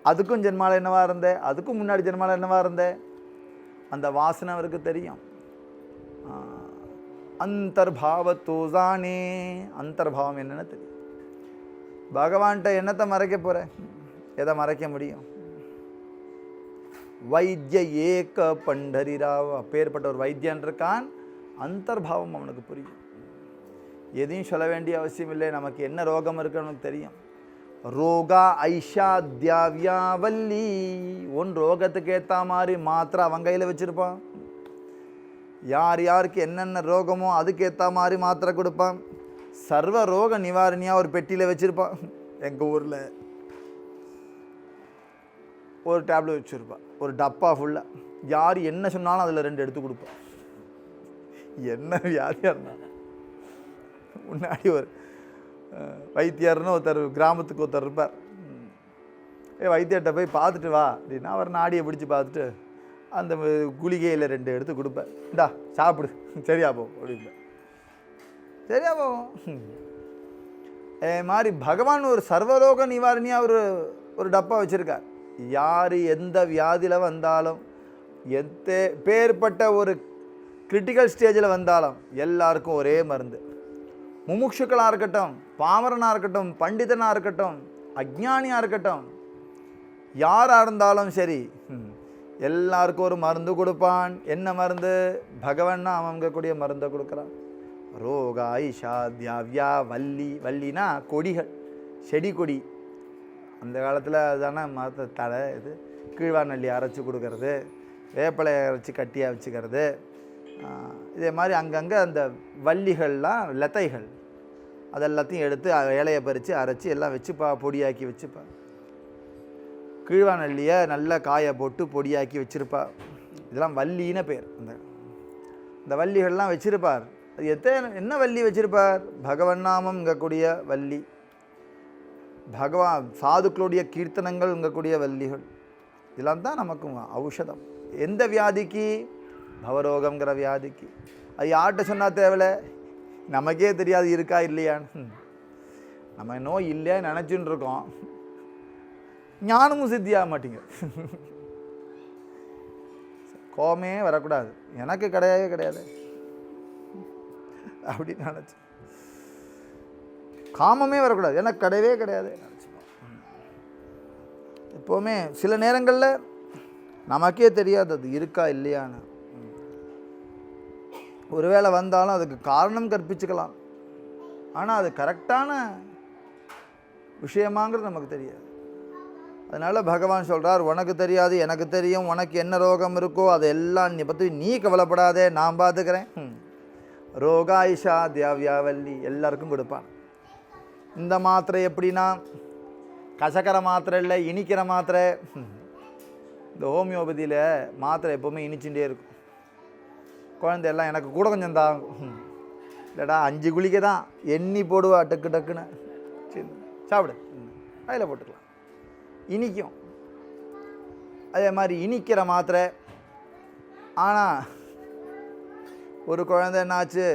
அதுக்கும் ஜென்மால என்னவா இருந்த, அதுக்கும் முன்னாடி ஜென்மால என்னவா இருந்த, அந்த வாசனை அவருக்கு தெரியும். அந்தர்பாவத்தோ ஜானே, அந்தர்பாவம் என்னன்னு தெரியும். பகவான்கிட்ட என்னத்தை மறைக்க போற, எதை மறைக்க முடியும்? வைத்திய ஏக பண்டரிராவ், அப்பேற்பட்ட ஒரு வைத்தியன் இருக்கான். அந்தர்பாவம் அவனுக்கு புரியும். எதையும் சொல்ல வேண்டிய அவசியம் இல்லை. நமக்கு என்ன ரோகம் இருக்குன்னு நமக்கு தெரியும். ரோகா ஐஷா தியாவியாவல்லி, ஒன் ரோகத்துக்கு ஏற்ற மாதிரி மாத்திரை அவன் கையில் வச்சுருப்பான். யார் யாருக்கு என்னென்ன ரோகமோ அதுக்கேற்ற மாதிரி மாத்திரை கொடுப்பான். சர்வ ரோக நிவாரணியாக ஒரு பெட்டியில் வச்சுருப்பான். எங்கள் ஊரில் ஒரு டேப்லெட் வச்சுருப்பான், ஒரு டப்பா ஃபுல்லாக. யார் என்ன சொன்னாலும் அதில் 2 எடுத்து கொடுப்பான். என்ன வியாதியாக இருந்தால். முன்னாடி ஒரு வைத்தியர்னு ஒருத்தர், கிராமத்துக்கு ஒருத்தர் இருப்பார். வைத்தியர்கிட்ட போய் பார்த்துட்டு வா அப்படின்னா அவர் நாடியை பிடிச்சி பார்த்துட்டு அந்த குளிகையில் 2 எடுத்து கொடுப்பேன். இந்தா சாப்பிடு, சரியா போகும் அப்படின்பேன். சரியா போகும். மாதிரி பகவான் ஒரு சர்வரோக நிவாரணியாக ஒரு டப்பா வச்சுருக்கார். யார் எந்த வியாதியில் வந்தாலும், பேர்பட்ட ஒரு கிரிட்டிக்கல் ஸ்டேஜில் வந்தாலும் எல்லாருக்கும் ஒரே மருந்து. முமுட்சுக்களாக இருக்கட்டும், பாமரனாக இருக்கட்டும், பண்டிதனாக இருக்கட்டும், அஜ்ஞானியாக இருக்கட்டும், யாராக இருந்தாலும் சரி, எல்லாருக்கும் ஒரு மருந்து கொடுப்பான். என்ன மருந்து? பகவான்னா அவங்கக்கூடிய மருந்தை கொடுக்குறான். ரோகா ஐஷா தியாவியா வள்ளி, வள்ளினா கொடிகள், செடி கொடி. அந்த காலத்தில் அதுதானே மரத்தை தலை, இது கீழ்வாநல்லி அரைச்சி கொடுக்கறது, வேப்பிலை அரைச்சி கட்டியாக வச்சுக்கிறது. இதே மாதிரி அங்கங்கே அந்த வள்ளிகள்லாம் லத்தைகள், அதெல்லாத்தையும் எடுத்து இலையை பறித்து அரைச்சி எல்லாம் வச்சுப்பா, பொடியாக்கி வச்சுப்பா. கீழ்வாநல்லியை நல்லா காயை போட்டு பொடியாக்கி வச்சுருப்பா. இதெல்லாம் வள்ளின்னு பேர். அந்த வள்ளிகள்லாம் வச்சுருப்பார். அது என்ன வள்ளி வச்சுருப்பார்? பகவன் நாமம் இங்கக்கூடிய வள்ளி, பகவான் சாதுக்களுடைய கீர்த்தனங்கள் இங்கக்கூடிய வள்ளிகள். இதெல்லாம் தான் நமக்கு ஔஷதம். எந்த வியாதிக்கு? பவரோகங்கிற வியாதிக்கு. அது யார்கிட்ட சொன்னால் தேவையில்லை, நமக்கே தெரியாது இருக்கா இல்லையான்னு. நம்ம நோய் இல்லையா நினச்சின்னு இருக்கோம், ஞானமும் சித்தியாக மாட்டீங்க. கோமே வரக்கூடாது, எனக்கு கிடையவே கிடையாது அப்படின்னு நினச்சி. காமமே வரக்கூடாது, எனக்கு கிடையவே கிடையாது நினச்சிப்போம். எப்போவுமே சில நேரங்களில் நமக்கே தெரியாது அது இருக்கா இல்லையான்னு. ஒருவேளை வந்தாலும் அதுக்கு காரணம் கற்பிச்சுக்கலாம், ஆனால் அது கரெக்டான விஷயமாங்கிறது நமக்கு தெரியாது. அதனால் பகவான் சொல்கிறார், உனக்கு தெரியாது எனக்கு தெரியும், உனக்கு என்ன ரோகம் இருக்கோ அதெல்லாம் நீ பற்றி நீ கவலைப்படாதே, நான் பார்த்துக்கிறேன். ரோகாயிஷா தியாவியாவல்லி எல்லாருக்கும் கொடுப்பான். இந்த மாத்திரை எப்படின்னா கசக்கிற மாத்திரை இல்லை, இனிக்கிற மாத்திரை. இந்த ஹோமியோபதியில் மாத்திரை எப்போவுமே இனிச்சுட்டே இருக்கும். குழந்தையெல்லாம் எனக்கு கூட கொஞ்சம் தாங்கும். இல்லைடா 5 குளிக்க தான் எண்ணி போடுவா, டக்கு டக்குன்னு. சரி சாப்பிடு, அதில் போட்டுக்கலாம், இனிக்கும். அதே மாதிரி இனிக்கிற மாத்திரை. ஆனால் ஒரு குழந்தை என்னாச்சு,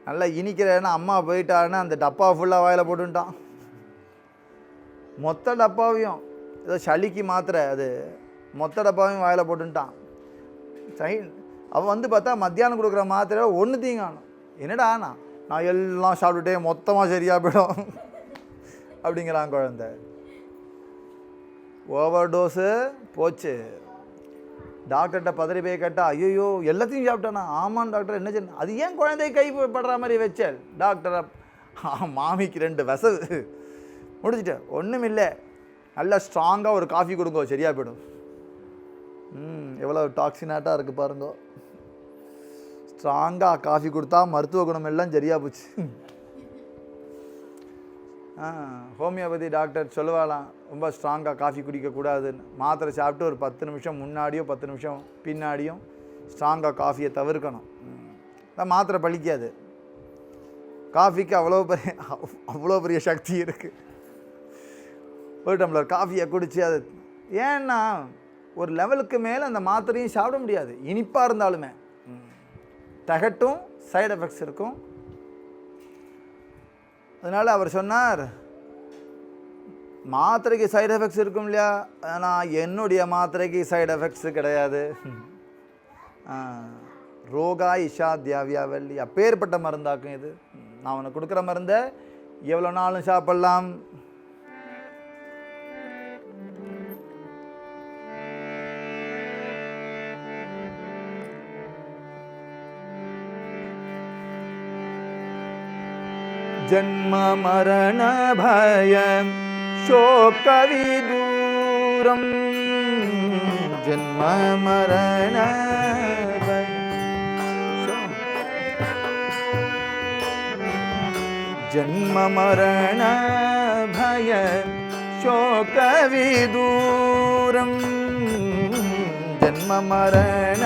நல்லா இனிக்கிறேன்னா அம்மா போயிட்டான்னு அந்த டப்பா ஃபுல்லாக வாயில் போட்டுட்டான். மொத்த டப்பாவையும், ஏதோ சளிக்கு மாத்திரை, அது மொத்த டப்பாவையும் வாயில் போட்டுட்டான். அவன் வந்து பார்த்தா மத்தியானம் கொடுக்குற மாத்திரை ஒன்று தீங்கானும். என்னடா நான் எல்லாம் சாப்பிட்டுட்டே மொத்தமாக சரியாக போயிடும் அப்படிங்கிறான் குழந்தை. ஓவர் டோஸு போச்சு. டாக்டர்கிட்ட பதறி போய் கேட்டால், ஐயோ எல்லாத்தையும் சாப்பிட்டானா? ஆமாம் டாக்டர், என்ன செய்ய? அது ஏன் குழந்தை கைப்படுற மாதிரி வச்சேன்? டாக்டரை மாமிக்கு 2 விசவு முடிச்சுட்டேன். ஒன்றும் இல்லை, நல்லா ஸ்ட்ராங்காக ஒரு காஃபி கொடுங்க, சரியாக போயிடும். எவ்வளோ டாக்ஸினாட்டாக இருக்குது பாருங்க. ஸ்ட்ராங்காக காஃபி கொடுத்தா மருத்துவ குணம் எல்லாம் சரியாக போச்சு. ஹோமியோபதி டாக்டர் சொல்லுவாளாம், ரொம்ப ஸ்ட்ராங்காக காஃபி குடிக்கக்கூடாதுன்னு. மாத்திரை சாப்பிட்டு ஒரு 10 நிமிஷம் முன்னாடியும் 10 நிமிஷம் பின்னாடியும் ஸ்ட்ராங்காக காஃபியை தவிர்க்கணும். மாத்திரை பழிக்காது. காஃபிக்கு அவ்வளோ பெரிய சக்தி இருக்குது. ஒரு டம்ளர் காஃபியை குடித்து அது ஏன்னா ஒரு லெவலுக்கு மேலே அந்த மாத்திரையும் சாப்பிட முடியாது. இனிப்பாக இருந்தாலுமே தகட்டும், சைடு எஃபெக்ட்ஸ் இருக்கும். அதனால் அவர் சொன்னார், மாத்திரைக்கு சைடு எஃபெக்ட்ஸ் இருக்கும் இல்லையா, ஆனால் என்னுடைய மாத்திரைக்கு சைடு எஃபெக்ட்ஸு கிடையாது. ரோகா இஷா தியாவியாவல்லி அப்பேற்பட்ட மருந்தாக்கும் இது. நான் உனக்கு கொடுக்குற மருந்தை எவ்வளோ நாளும் சாப்பிட்லாம். ஜன்ம மரண பய சோக விதூரம். ஜன்ம மரண ஜன்ம மரண பய சோக விதூரம். ஜன்ம மரண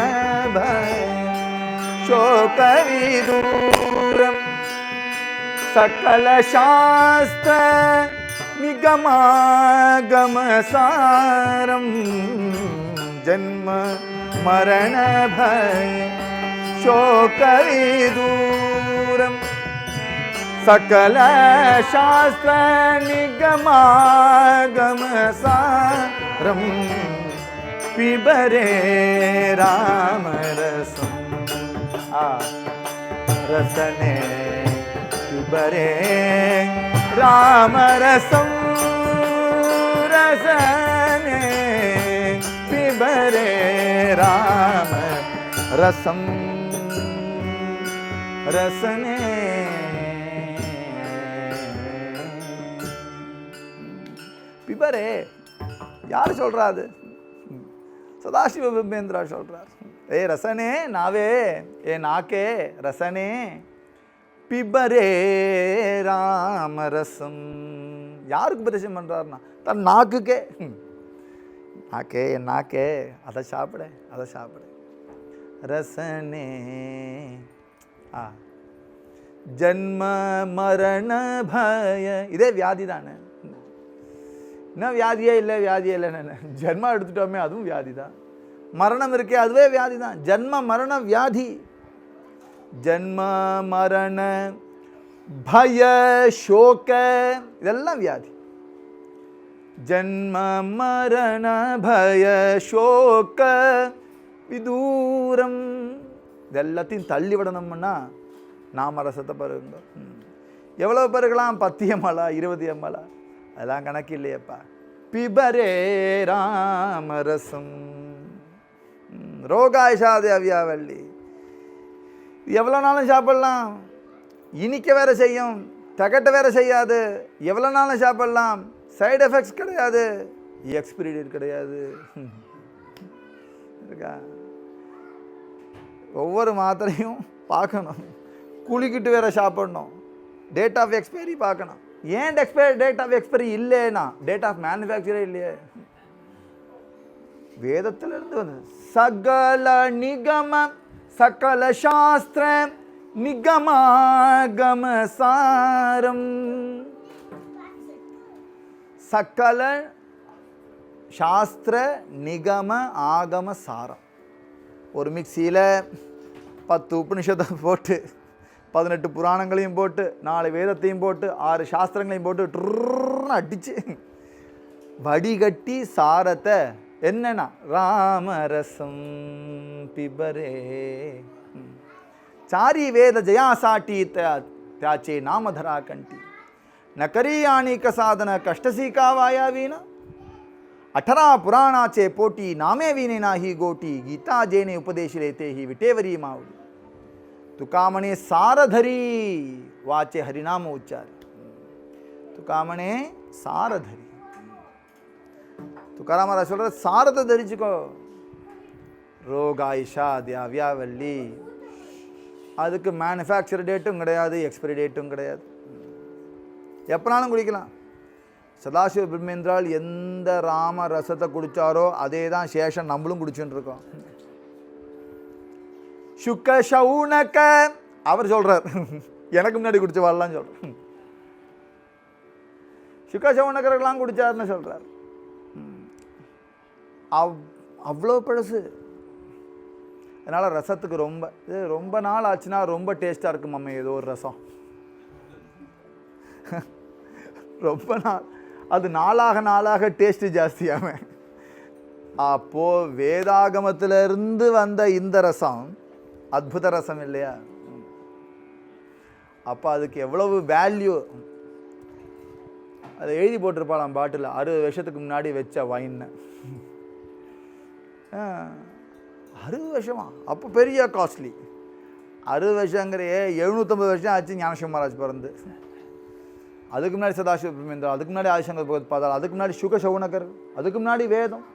பய சோக விதூரம். सकल शास्त्र निगमागम सारम. जन्म मरण भय शोक विदूरम. सकल शास्त्र निगमागम सारम. पिबरे राम रसम. रसने पिबरे राम रसम. रसने पिबरे राम रसम. रसने पिबरे யார் சொல்றா? அது சதாசிவ பிரம்மேந்திரா சொல்றார். ஏ ரசனே நாவே, ஏ நாக்கே ரசனே பிபரே ராமரசம். யாருக்கு பிரச்சனை பண்ணுறாருன்னா தன் நாக்குக்கே. நாக்கே என் நாக்கே, அதை சாப்பிட அதை சாப்பிட. ரசனே ஜன்ம மரண பய. இதே வியாதி தானே, என்ன வியாதியே இல்லை வியாதியே இல்லைன்னு ஜென்மா எடுத்துட்டோமே அதுவும் வியாதி தான். மரணம் இருக்கே அதுவே வியாதி தான். ஜன்ம மரண வியாதி. ஜன்ம மரண பய சோக இதெல்லாம் வியாதி. ஜன்ம மரண பய சோக விதூரம். இதெல்லாத்தையும் தள்ளி விடணும்னா நாம ரசத்தை பருங்க. எவ்வளோ பருகலாம்? 10 ml 20 ml அதெல்லாம் கணக்கு இல்லையப்பா. பிபரே ராமரசம். ரோகாயிஷாதி அவ்யாவல்லி. எவ்வளோ நாளும் சாப்பிடலாம். இனிக்க வேற செய்யும், தகட்ட வேற செய்யாது. எவ்வளோ நாளும் சாப்பிடலாம். சைடு எஃபெக்ட்ஸ் கிடையாது. எக்ஸ்பிரி டேட் கிடையாது. இருக்கா? ஒவ்வொரு மாத்திரையும் பார்க்கணும், குளிக்கிட்டு வேற சாப்பிடணும், டேட் ஆஃப் எக்ஸ்பைரி பார்க்கணும். ஏன் டேட் ஆஃப் எக்ஸ்பைரி இல்லைன்னா டேட் ஆஃப் மேனுஃபேக்சரே இல்லையே. வேதத்திலிருந்து வந்து சகல நிகம சகல சாஸ்திர நிகமாகம சாரம். சகல சாஸ்திர நிகம ஆகம சாரம். ஒரு மிக்சியில் 10 உபனிஷத்தை போட்டு 18 புராணங்களையும் போட்டு 4 வேதத்தையும் போட்டு 6 சாஸ்திரங்களையும் போட்டு ட்ருன்னு அடிச்சு வடிகட்டி சாரத்தை என்னன்னா ராமரசம் பிபரே சாரி வேத ஜயா சாட்டி त्याचे नामधरा कंठी नकरी आणिक साधन कष्टसी का वायावीना 18 पुराणाचे पोटी नामे विने नाही गोटी गीता जेने उपदेश लेते ही विटेवरी मावली तुका म्हणे सारधरी वाचे हरिनाम उच्चार तुका म्हणे सारधरी तुकाराम महाराज சொல்ற சாரத்தை தரிச்சுக்கோ ரோகாயிஷா தியாவியாவல்லி அதுக்கு மேனுஃபேக்சர் டேட்டும் கிடையாது எக்ஸ்பைரி டேட்டும் கிடையாது எப்பனாலும் குடிக்கலாம் சதாசிவ பிரம்மேந்திரால் எந்த ராம ரசத்தை குடித்தாரோ அதே தான் சேஷன் நம்மளும் குடிச்சுட்டு இருக்கோம் சுக்க சவுனக்க அவர் சொல்றார் எனக்கு முன்னாடி குடிச்ச வாழலாம் சொல்றார் சுக்க சவுனக்கரெல்லாம் குடிச்சாருன்னு சொல்றார் அவ்வளோ பழசு அதனால் ரசத்துக்கு ரொம்ப நாள் ஆச்சுன்னா ரொம்ப டேஸ்ட்டாக இருக்கும் அம்மா ஏதோ ஒரு ரசம் ரொம்ப நாள் அது நாளாக டேஸ்ட்டு ஜாஸ்தியாம அப்போது வேதாகமத்திலிருந்து வந்த இந்த ரசம் அத்புத ரசம் இல்லையா அப்போ அதுக்கு எவ்வளவு வேல்யூ அதை எழுதி போட்டிருப்பாளாம் பாட்டில் 60 வருஷத்துக்கு முன்னாடி வச்ச வைன்னு 60 வருஷமா அப்போ பெரிய காஸ்ட்லி 60 வருஷங்கிறையே 750 வருஷம் ஆச்சு ஞானசிவ மகாராஜ் பிறந்து அதுக்கு முன்னாடி சதாசிவ பிரம்மேந்திரா அதுக்கு முன்னாடி ஆதிசங்கர் பகவத் பாதாள் அதுக்கு முன்னாடி சுக சவுனகர் அதுக்கு முன்னாடி வேதம்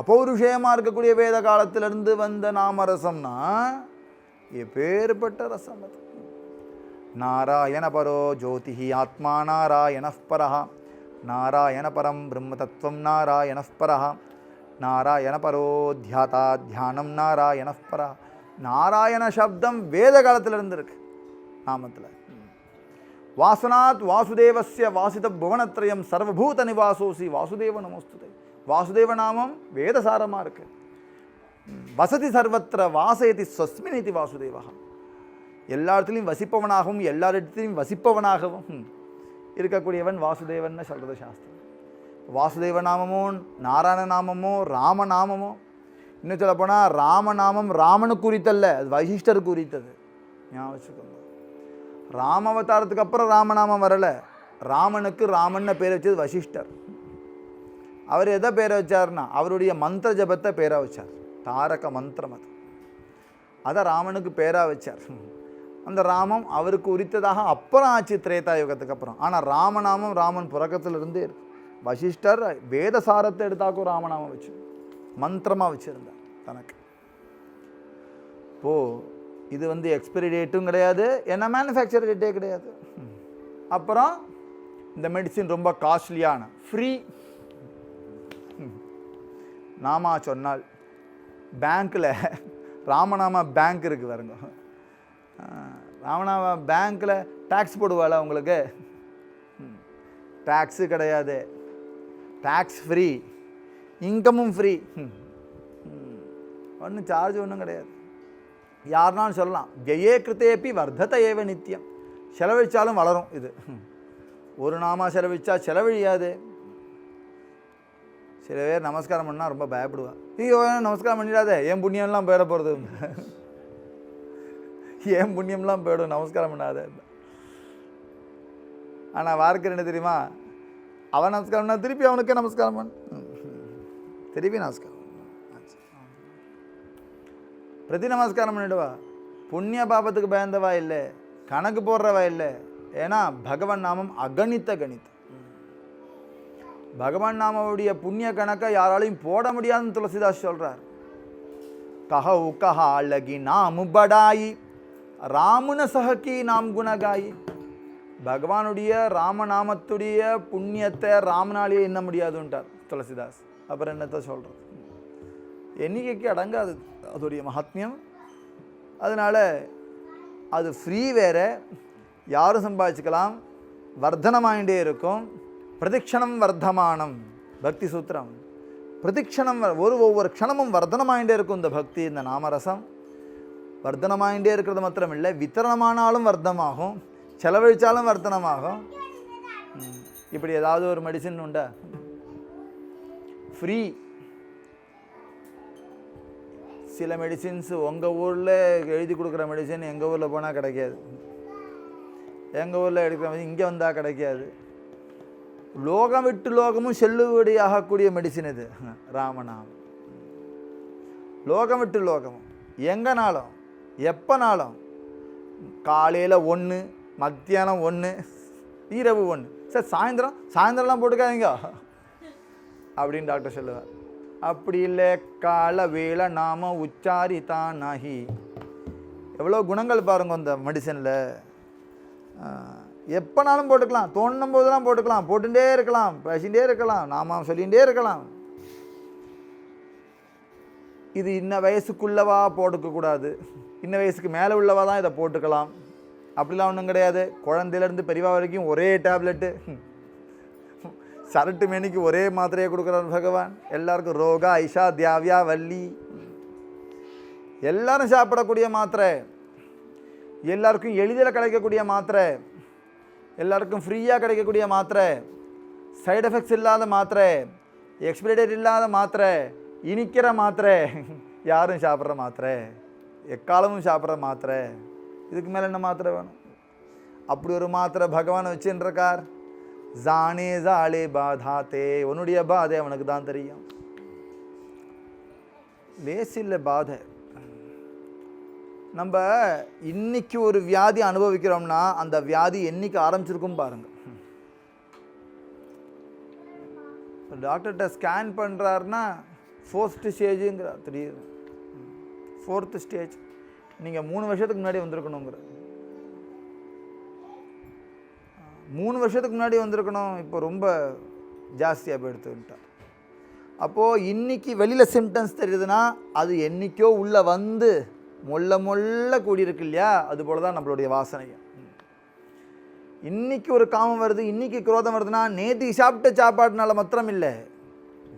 அபௌருஷயமாக இருக்கக்கூடிய வேத காலத்திலிருந்து வந்த நாமரசம்னா எப்பேற்பட்ட ரசம் அது நாராயண பரோ ஜோதிஹி ஆத்மா நாராயண பரஹ நாராயண பரம் பிரம்ம தத்துவம் நாராயண பரஹ நாராயண பரோ தியாதா தியானம் நாராயண பரா நாராயண சப்தம் வேத காலத்திலிருந்து இருக்கு நாமத்தில் வாசனாத் வாசுதேவஸ்ய வாசித புவனத்ரயம் சர்வபூத நிவாசோசி வாசுதேவ நமோஸ்துதே வாசுதேவ நாமம் வேதசாரமாக இருக்கு வசதி சர்வத்திர வாசயதி ஸ்வஸ்மினிதி வாசுதேவா எல்லா இடத்துலையும் வசிப்பவனாகவும் எல்லா இடத்துலையும் வசிப்பவனாகவும் இருக்கக்கூடியவன் வாசுதேவன் சொல்கிறது சாஸ்திரம் வாசுதேவ நாமமோ நாராயண நாமமோ ராமநாமமோ இன்னும் சொல்லப்போனால் ராமநாமம் ராமனுக்கு குறித்தல்ல அது வசிஷ்டருக்கு குறித்தது ஞாபகம் வச்சுக்கோங்க ராமவதாரத்துக்கு அப்புறம் ராமநாமம் வரலை ராமனுக்கு ராமன்னு பேரை வச்சது வசிஷ்டர் அவர் எதை பேரை வச்சார்னா அவருடைய மந்திர ஜபத்தை பேராக வச்சார் தாரக மந்திரம் அதை ராமனுக்கு பேராக வச்சார் அந்த ராமம் அவருக்கு உரித்ததாக அப்புறம் ஆச்சு திரேதா யுகத்துக்கு அப்புறம் ஆனால் ராமநாமம் ராமன் புறக்கத்திலிருந்தே இருக்கு வசிஷ்டர் வேதசாரத்தை எடுத்தாக்கும் ராமநாமம் வச்சு மந்திரமாக வச்சுருந்தார் தனக்கு இது எக்ஸ்பைரி டேட்டும் கிடையாது ஏன்னா மேனுஃபேக்சர் டேட்டே கிடையாது அப்புறம் இந்த மெடிசின் ரொம்ப காஸ்ட்லியான ஃப்ரீ நாமா சொன்னால் பேங்க்கில் ராமநாம பேங்க் இருக்குது பாருங்க ராமநாம பேங்க்கில் டேக்ஸ் போடுவாளா உங்களுக்கு டேக்ஸு கிடையாது டேக்ஸ் ஃப்ரீ இன்கமும் ஃப்ரீ ஒன்றும் சார்ஜ் ஒன்றும் கிடையாது யாருனாலும் சொல்லலாம் ஜெயே கிருத்தேப்பி வர்த்தத ஏவ நித்தியம் செலவழித்தாலும் வளரும் இது ஒரு நாமா செலவழிச்சா செலவழியாது சில பேர் நமஸ்காரம் பண்ணால் ரொம்ப பயப்படுவா ஐயோ நமஸ்காரம் பண்ணிடாதே என் புண்ணியம்லாம் போயிட போகிறது ஏன் புண்ணியம்லாம் போயிடும் நமஸ்காரம் பண்ணாத ஆனால் வார்த்தை என்ன தெரியுமா அவன் நமஸ்காரம் பண்ணா திருப்பி அவனுக்கே நமஸ்காரம் பண்ண திருப்பி நமஸ்காரம் பிரதி நமஸ்காரம் பண்ணிடுவா புண்ணிய பாபத்துக்கு பயந்தவா இல்லை கணக்கு போடுறவா இல்லை ஏன்னா பகவன் நாமம் அகணித்த கணிதம் பகவான் நாமாவுடைய புண்ணிய கணக்கை யாராலையும் போட முடியாதுன்னு துளசிதாஸ் சொல்றார். கஹௌ கஹா லகி நாம் படாயி ராமுன சஹகி நாம் குணகாயி. பகவானுடைய ராமநாமத்துடைய புண்ணியத்தை ராமனாலேயே எண்ண முடியாதுன்ட்டார் துளசிதாஸ். அப்புறம் என்னத்தை சொல்கிறது, எண்ணிக்கைக்கு அடங்காது அதோடைய மகாத்மியம். அதனால் அது ஃப்ரீ வேறு, யாரும் சம்பாதிச்சுக்கலாம், வர்த்தனமாயிட்டே இருக்கும். பிரதிக்ஷணம் வர்த்தமானம் பக்தி சூத்திரம். பிரதிக்ஷணம் ஒவ்வொரு க்ஷணமும் வர்த்தனமாயிட்டே இருக்கும் இந்த பக்தி, இந்த நாமரசம். வர்த்தனமாயிட்டே இருக்கிறது மாத்திரம் இல்லை, வித்தரணமானாலும் வர்த்தமாகும், செலவழித்தாலும் வர்த்தனமாகும். இப்படி ஏதாவது ஒரு மெடிசின் உண்டா ஃப்ரீ? சில மெடிசின்ஸ் உங்கள் ஊரில் எழுதி கொடுக்குற மெடிசின் எங்கள் ஊரில் போனால் கிடைக்காது, எங்கள் ஊரில் எடுக்கிற மெடிசின் இங்கே வந்தால் கிடைக்காது. லோகம் விட்டு லோகமும் செல்லுபடி ஆகக்கூடிய மெடிசின் இது ராமநாமம். லோகம் விட்டு லோகமும் எங்கேனாலும் எப்போனாலும், காலையில் 1, மத்தியானம் 1, இரவு 1. சார் சாயந்தரம்லாம் போட்டுக்காதீங்க அப்படின்னு டாக்டர் சொல்லுவார். அப்படி இல்லை, கால வேளை நாம உச்சாரிதான் நாகி. எவ்வளோ குணங்கள் பாருங்க அந்த மெடிசனில். எப்போனாலும் போட்டுக்கலாம், தோணும் போதெல்லாம் போட்டுக்கலாம், போட்டுட்டே இருக்கலாம், பேசிகிட்டே இருக்கலாம், நாம சொல்லிகிட்டே இருக்கலாம். இது இன்ன வயசுக்குள்ளவா போட்டுக்கக்கூடாது, இன்ன வயசுக்கு மேலே உள்ளவா தான் இதை போட்டுக்கலாம் அப்படிலாம் ஒன்றும் கிடையாது. குழந்தையிலேருந்து பெரியவா வரைக்கும் ஒரே டேப்லெட்டு, சரட்டு மேனிக்கு ஒரே மாத்திரையை கொடுக்குறார் பகவான். எல்லாருக்கும் ரோகா ஐஷா தியாவியா வள்ளி எல்லாரும் சாப்பிடக்கூடிய மாத்திரை, எல்லாருக்கும் எளிதில் கிடைக்கக்கூடிய மாத்திரை, எல்லாருக்கும் ஃப்ரீயாக கிடைக்கக்கூடிய மாத்திரை, சைடு எஃபெக்ட்ஸ் இல்லாத மாத்திரை, எக்ஸ்பிரி டேட் இல்லாத மாத்திரை, இனிக்கிற மாத்திரை, யாரும் சாப்பிட்ற மாத்திரை, எக்காலமும் சாப்பிட்ற மாத்திரை. இதுக்கு மேலே என்ன மாத்திரை வேணும்? அப்படி ஒரு மாத்திரை பகவான் வச்சுருக்கார். ஜானே ஜாலே பாதாத்தே, உன்னுடைய பாதை அவனுக்கு தான் தெரியும். லேசில்லை பாதை. நம்ம இன்னைக்கு ஒரு வியாதி அனுபவிக்கிறோம்னா அந்த வியாதி என்னைக்கு ஆரம்பிச்சிருக்கும் பாருங்க. டாக்டர்கிட்ட ஸ்கேன் பண்ணுறாருன்னா 4th ஸ்டேஜுங்கிறார், தெரியுது 4th ஸ்டேஜ். நீங்கள் 3 வருஷத்துக்கு முன்னாடி வந்திருக்கணுங்கிற, 3 வருஷத்துக்கு முன்னாடி வந்திருக்கணும், இப்போ ரொம்ப ஜாஸ்தியாக போய் எடுத்துக்கிட்டார். அப்போது இன்றைக்கி வெளியில் சிம்டம்ஸ் தெரியுதுன்னா அது என்றைக்கோ உள்ளே வந்து மொல்ல கூடியிருக்கு இல்லையா, அதுபோல் தான் நம்மளுடைய வாசனையும். இன்றைக்கி ஒரு காமம் வருது, இன்றைக்கி குரோதம் வருதுன்னா நேற்றுக்கு சாப்பிட்ட சாப்பாடுனால மாத்திரம் இல்லை,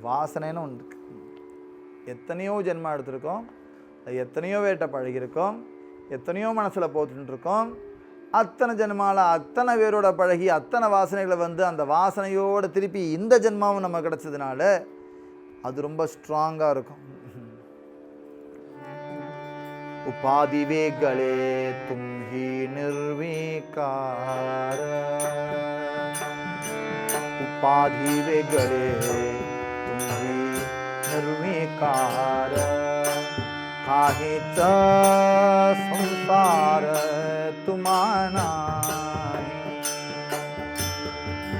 வாசனைன்னு ஒன்று இருக்கு. எத்தனையோ ஜென்மா எடுத்திருக்கோம், எத்தனையோ வேட்டை பழகியிருக்கோம், எத்தனையோ மனசில் போட்டுருக்கோம். அத்தனை ஜென்மாவில் அத்தனை பேரோட பழகி அத்தனை வாசனைகளை வந்து அந்த வாசனையோடு திருப்பி இந்த ஜென்மாவும் நம்ம கிடச்சதுனால அது ரொம்ப ஸ்ட்ராங்காக இருக்கும். उपाधि वे गले तुम ही निर्विकार, उपाधि वे गले तुम ही निर्विकार, काहेच संसार तुम्हारा,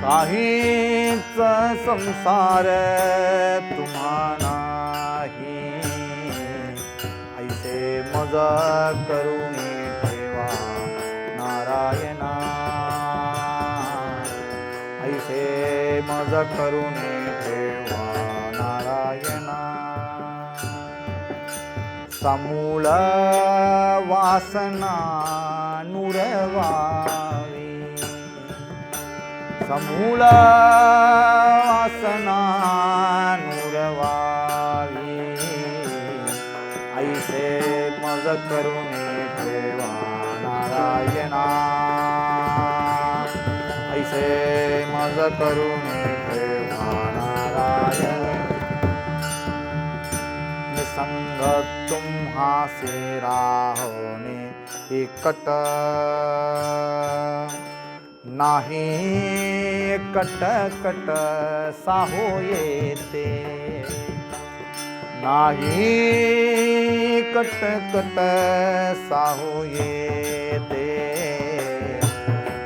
काहेच संसार तुम्हारा मज करुणी ठेवा नारायणा, ऐसे मज करुणी ठेवा नारायणा. समूल वासना नुरवावी, समूल वासना नुरवावी, ऐसे मज करुणी ठेवा नारायणा, ऐसे मज करुणी ठेवा नारायण. निसंग तुम्हासे राहोने एकट, नाही कट कट साहो येते, नाही कट कट साहो येते,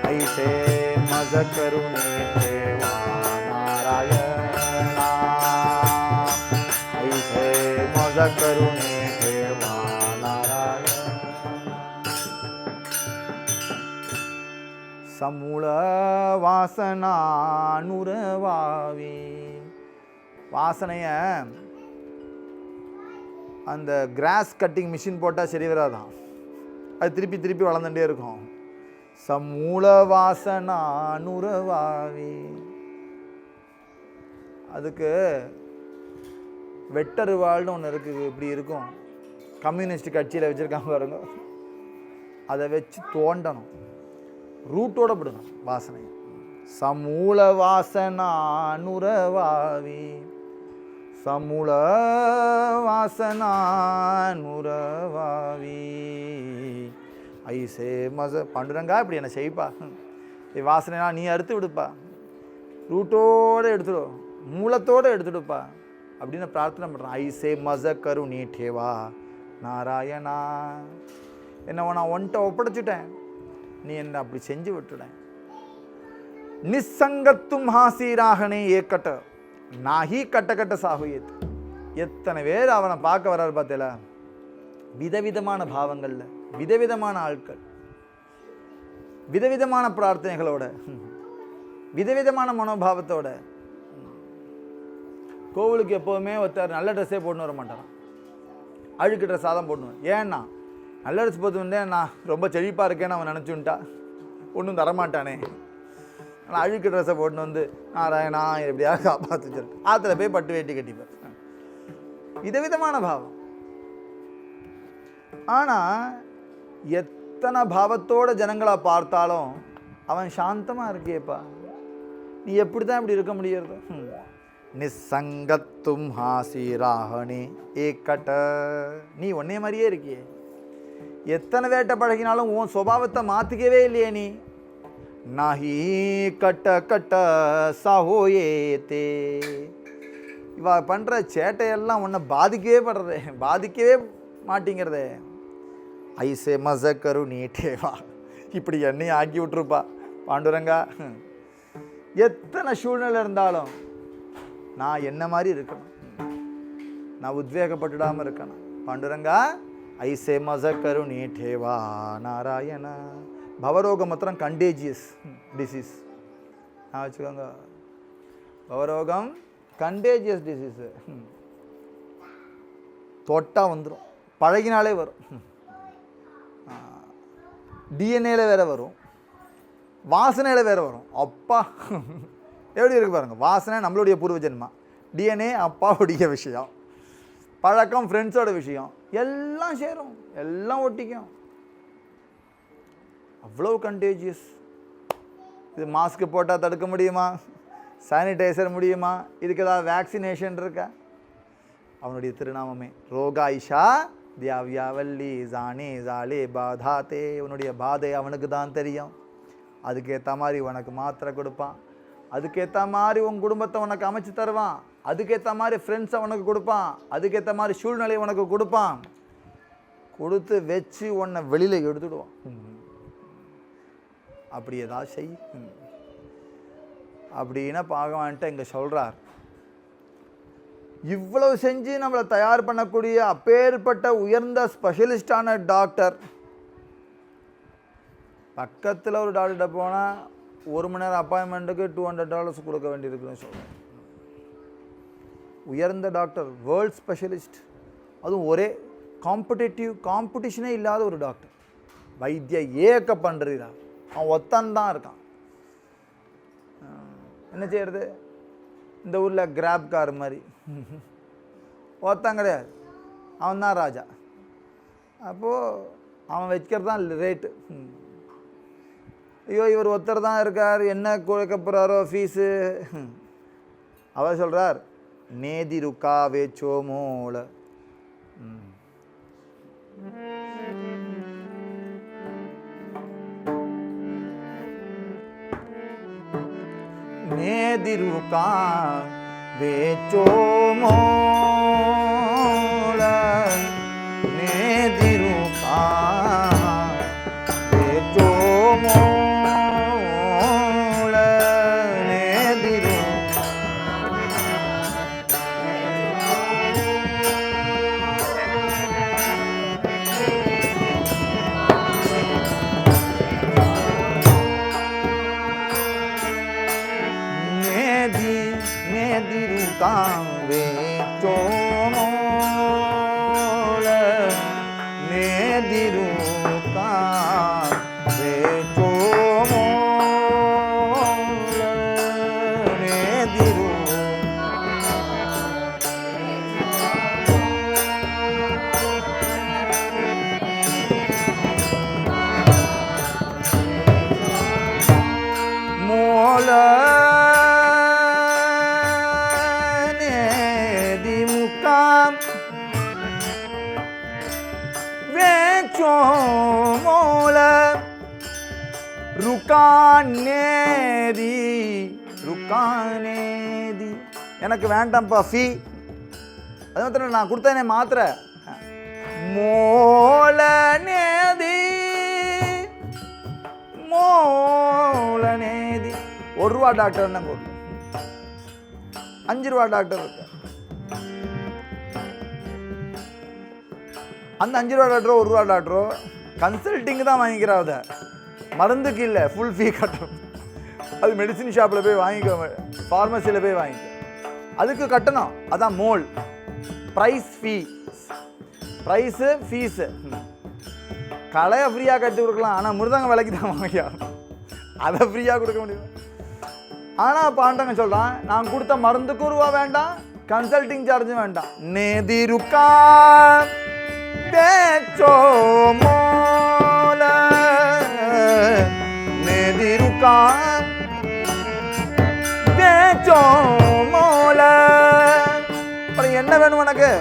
ऐसे मज करुणी ठेवा नारायण, करुणे ठेवा नारायण. समूळ வாசனா நுரவாவி. வாசனைய அந்த கிராஸ் கட்டிங் மிஷின் போட்டால் சரி வராதான், அது திருப்பி திருப்பி வளர்ந்துட்டே இருக்கும். சமூல வாசனா நுரவாவி. அதுக்கு வெட்டருவாள்னு ஒன்று இருக்குது, இப்படி இருக்கும், கம்யூனிஸ்ட் கட்சியில் வச்சுருக்காங்க பாருங்க, அதை வச்சு தோண்டணும், ரூட்டோட விடணும் வாசனை. சமூல வாசனா நுரவாவி. சமூல வாசனா நுரவாவி. ஐசே மச பாண்டுரங்கா இப்படி என்ன செய்ப்பா, வாசனைனா நீ அறுத்து விடுப்பா, ரூட்டோடு எடுத்துடும், மூலத்தோடு எடுத்துடுப்பா அப்படின்னு பிரார்த்தனை பண்ணுறான். ஐசே மச கருணே டேவா நாராயணா. என்ன நான் ஒன்ட்ட ஒப்படைச்சிட்டேன், நீ என்ன அப்படி செஞ்சு விட்டுடேன். நிசங்கத்தும் ஹாசீராகனே ஏக்கட்ட நாஹி கட்ட கட்ட சாகுயத். எத்தனை பேர் அவனை பார்க்க வர்றாரு பார்த்தல, விதவிதமான பாவங்கள்ல, விதவிதமான ஆட்கள், விதவிதமான பிரார்த்தனைகளோட, விதவிதமான மனோபாவத்தோட. கோவிலுக்கு எப்போவுமே ஒருத்தர் நல்ல ட்ரெஸ்ஸே போட்டுன்னு வர மாட்டான், அழுக்கு ட்ரெஸ்ஸாக தான் போடணும். ஏன்னா நல்ல ட்ரெஸ் போட்டு நான் ரொம்ப செழிப்பாக இருக்கேன்னு அவன் நினச்சுட்டா ஒன்றும் தரமாட்டானே. ஆனால் அழுக்கு ட்ரெஸ்ஸை போட்டுன்னு வந்து நாராயணா எப்படியாவது காப்பாற்று வச்சிருக்கு, ஆற்றுல போய் பட்டு வேட்டி கட்டிப்பார். விதவிதமான பாவம். ஆனால் எத்தனை பாவத்தோட ஜனங்களை பார்த்தாலும் அவன் சாந்தமாக இருக்கியப்பா, நீ எப்படி தான் இப்படி இருக்க முடியறது. நிசங்கத்தும் ஹாசிராகனே ஏக்கட்ட. நீ ஒன்னே மாதிரியே இருக்கியே, எத்தனை வேட்டை பழகினாலும் உன் சுபாவத்தை மாற்றிக்கவே இல்லையே நீ. நாஹி கட்ட கட்ட சாஹோயேத்தே. இவ பண்ணுற சேட்டையெல்லாம் உன்னை பாதிக்கவே மாட்டேங்கிறதே. ஐசே மச கருணே டேவா. இப்படி என்னையும் ஆக்கி விட்டுருப்பா பாண்டுரங்கா. எத்தனை சூழ்நிலை இருந்தாலும் நான் என்ன மாதிரி இருக்கணும், நான் உத்வேகப்பட்டுடாமல் இருக்கணும் பாண்டுரங்கா. ஐசே மச கருணே டேவா நாராயண. பவரோகம் மாத்திரம் கண்டேஜியஸ் டிசீஸ் நான் வச்சுக்கோங்க. பவரோகம் கண்டேஜியஸ் டிசீஸு, தொட்டால் வந்துடும், பழகினாலே வரும், டிஎன்ஏல வேற வரும், வாசனையில் வேற வரும். அப்பா எப்படி இருக்கு பாருங்க. வாசனை நம்மளுடைய பூர்வ ஜென்மா, டிஎன்ஏ அப்பாவுடைய விஷயம், பழக்கம் ஃப்ரெண்ட்ஸோட விஷயம், எல்லாம் சேரும், எல்லாம் ஒட்டிக்கும். அவ்வளோ கண்டேஜியஸ். இது மாஸ்க்கு போட்டால் தடுக்க முடியுமா? சானிடைசர் முடியுமா? இதுக்கு ஏதாவது வேக்சினேஷன் இருக்கா? அவனுடைய திருநாமமே ரோகாயிஷா தியாவியாவல்லி ஜானே ஜாலே பாதாத்தே. உன்னுடைய பாதை அவனுக்கு தான் தெரியும். அதுக்கேற்ற மாதிரி உனக்கு மாத்திரை கொடுப்பான், அதுக்கேற்ற மாதிரி உன் குடும்பத்தை உனக்கு அமைச்சு தருவான், அதுக்கேற்ற மாதிரி ஃப்ரெண்ட்ஸை உனக்கு கொடுப்பான், அதுக்கேற்ற மாதிரி சூழ்நிலையை உனக்கு கொடுப்பான். கொடுத்து வச்சு உன்னை வெளியில் எடுத்துடுவான். அப்படி ஏதாவது செய் அப்படின்னா பார்க்கவான்ட்டு இங்கே சொல்கிறார். இவ்வளவு செஞ்சு நம்மளை தயார் பண்ணக்கூடிய அப்பேற்பட்ட உயர்ந்த ஸ்பெஷலிஸ்டான டாக்டர் பக்கத்தில் ஒரு டாக்டர்கிட்ட போனால் 1 மணி நேரம் அப்பாயின்மெண்ட்டுக்கு $200 கொடுக்க வேண்டியிருக்குன்னு சொல்கிறேன். உயர்ந்த டாக்டர், வேர்ல்ட் ஸ்பெஷலிஸ்ட், அதுவும் ஒரே காம்படிஷனே இல்லாத ஒரு டாக்டர். வைத்திய ஏக்க பண்ணுறா, அவன் ஒத்தந்தான் இருக்கான். என்ன செய்யறது? இந்த ஊரில் கிராப் கார் மாதிரி ஒருத்தன் கிடையாது, அவன் தான் ராஜா. அப்போது அவன் வைக்கிறது தான் ரேட்டு. ஐயோ இவர் ஒருத்தர் தான் இருக்கார், என்ன குறைக்க போகிறாரோ ஃபீஸு. அவர் சொல்கிறார் நேதி ருக்கா வேச்சோ மூல. நேதி ருக்கா வேச்சோ மூல. நேதி ருக்கா வேச்சோ மூல. நேதி ருக்கா நேதிருக்கா வேச்சோ மோல நேதிரு மோல ருக்கானேதி ருக்கானேதி எனக்கு வேண்டாம்ப்பா ஃபீ. அது மாத்திரம் நான் கொடுத்தேனே மாத்திரை. மோலநேதி மோலநேதி. ₹1 டாக்டர் என்ன போடுது, ₹5 டாக்டர் இருக்கு. அந்த ₹5 டாக்டரோ ₹1 டாக்டரோ கன்சல்டிங் தான் வாங்கிக்கிறாத, மருந்துக்கு இல்லை. ஃபுல் ஃபீ கட்டணும். அது மெடிசின் ஷாப்பில் போய் வாங்கிக்க, ஃபார்மசியில் போய் வாங்கிக்க, அதுக்கு கட்டணும். அதான் மோல். Price fees, price fees. கலையை ஃப்ரீயாக கட்டி கொடுக்கலாம், ஆனால் மிருதங்க விலைக்கு தான் வாங்கியா, அதை ஃப்ரீயாக கொடுக்க முடியும். ஆனால் பாண்டங்க சொல்கிறான், நான் கொடுத்த மருந்துக்கு ₹1 வேண்டாம், கன்சல்டிங் சார்ஜும் வேண்டாம். நேதிருக்கா தேச்சோ மோல நேதிருக்கா தேச்சோ மோல. அப்புறம் என்ன வேணும் உனக்கு?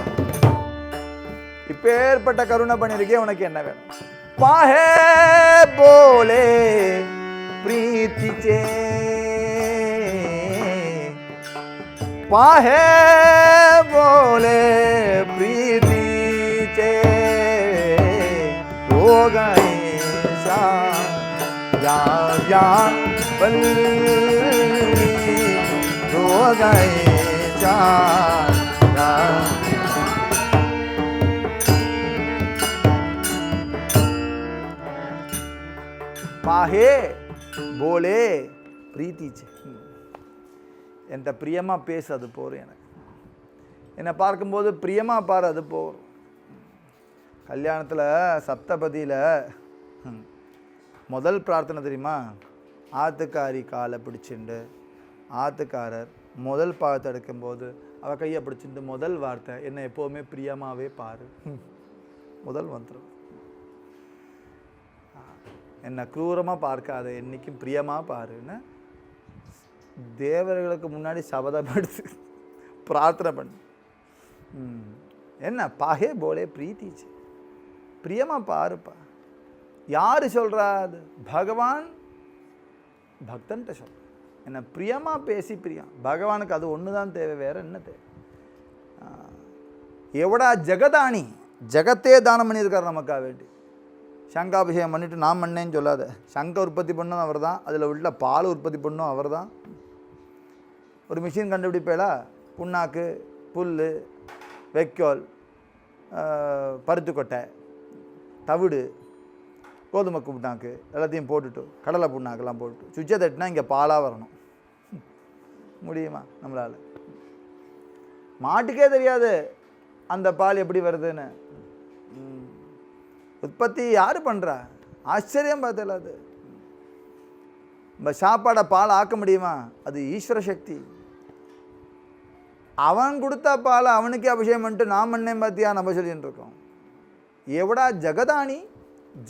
இப்பேற்பட்ட கருணை பண்ணிருக்கே, உனக்கு என்ன வேணும்? பாஹே போலே பிரீத்தி சே பாஹே போலே பிரீத்தி चे हो गए सा या या बल्ली हो गए सा या. பாஹே போலே பிரீத்தி சே. என்கிட்ட பிரியமாக பேசு, அது போகிறேன். எனக்கு என்னை பார்க்கும்போது பிரியமாக பாரு, அது போகிறோம். கல்யாணத்தில் சப்தபதியில் முதல் பிரார்த்தனை தெரியுமா? ஆத்துக்காரி காலை பிடிச்சிண்டு ஆத்துக்காரர் முதல் பாகத்தை எடுக்கும்போது அவள் கையை பிடிச்சிட்டு முதல் வார்த்தை, என்னை எப்போவுமே பிரியமாகவே பாரு. முதல் மந்திரம். என்னை க்ரூரமாக பார்க்காத, என்றைக்கும் பிரியமாக பாருன்னு தேவர்களுக்கு முன்னாடி சபதம் எடுத்து பிரார்த்தனை பண்ணு. என்ன பாஹே போலே பிரீத்திச்சு, பிரியமா பாருப்பா. யாரு சொல்றா? அது பகவான் பக்தன்ட்ட சொல்ற. என்ன பிரியமா பேசி பிரியம். பகவானுக்கு அது ஒன்று தான் தேவை, வேற என்ன தேவை? எவடா ஜெகதானி, ஜெகத்தே தானம் பண்ணியிருக்கார் நமக்காக வேண்டி. சங்காபிஷேகம் பண்ணிட்டு நான் பண்ணேன்னு சொல்லாத. சங்க உற்பத்தி பண்ணும் அவர் தான், அதில் உள்ள பால் உற்பத்தி பண்ணும் அவர் தான். ஒரு மிஷின் கண்டுபிடிப்பேலா? புண்ணாக்கு, புல், வைக்கோல், பருத்துக்கொட்டை, தவிடு, கோதுமை புண்ணாக்கு எல்லாத்தையும் போட்டுட்டு, கடலை புண்ணாக்கெல்லாம் போட்டுட்டு சுவிட்சை தட்டினா இங்கே பாலாக வரணும். முடியுமா நம்மளால்? மாட்டுக்கே தெரியாது அந்த பால் எப்படி வருதுன்னு. உற்பத்தி யார் பண்ணுறா? ஆச்சரியம் பார்த்தல. அது நம்ம சாப்பாடை பால் ஆக்க முடியுமா? அது ஈஸ்வர சக்தி. அவன் கொடுத்தா பால் அவனுக்கே அபிஷேகம் பண்ணிட்டு நான் பண்ணேன் பார்த்தியா நம்ம சொல்லிட்டு இருக்கோம். எவடா ஜெகதானி,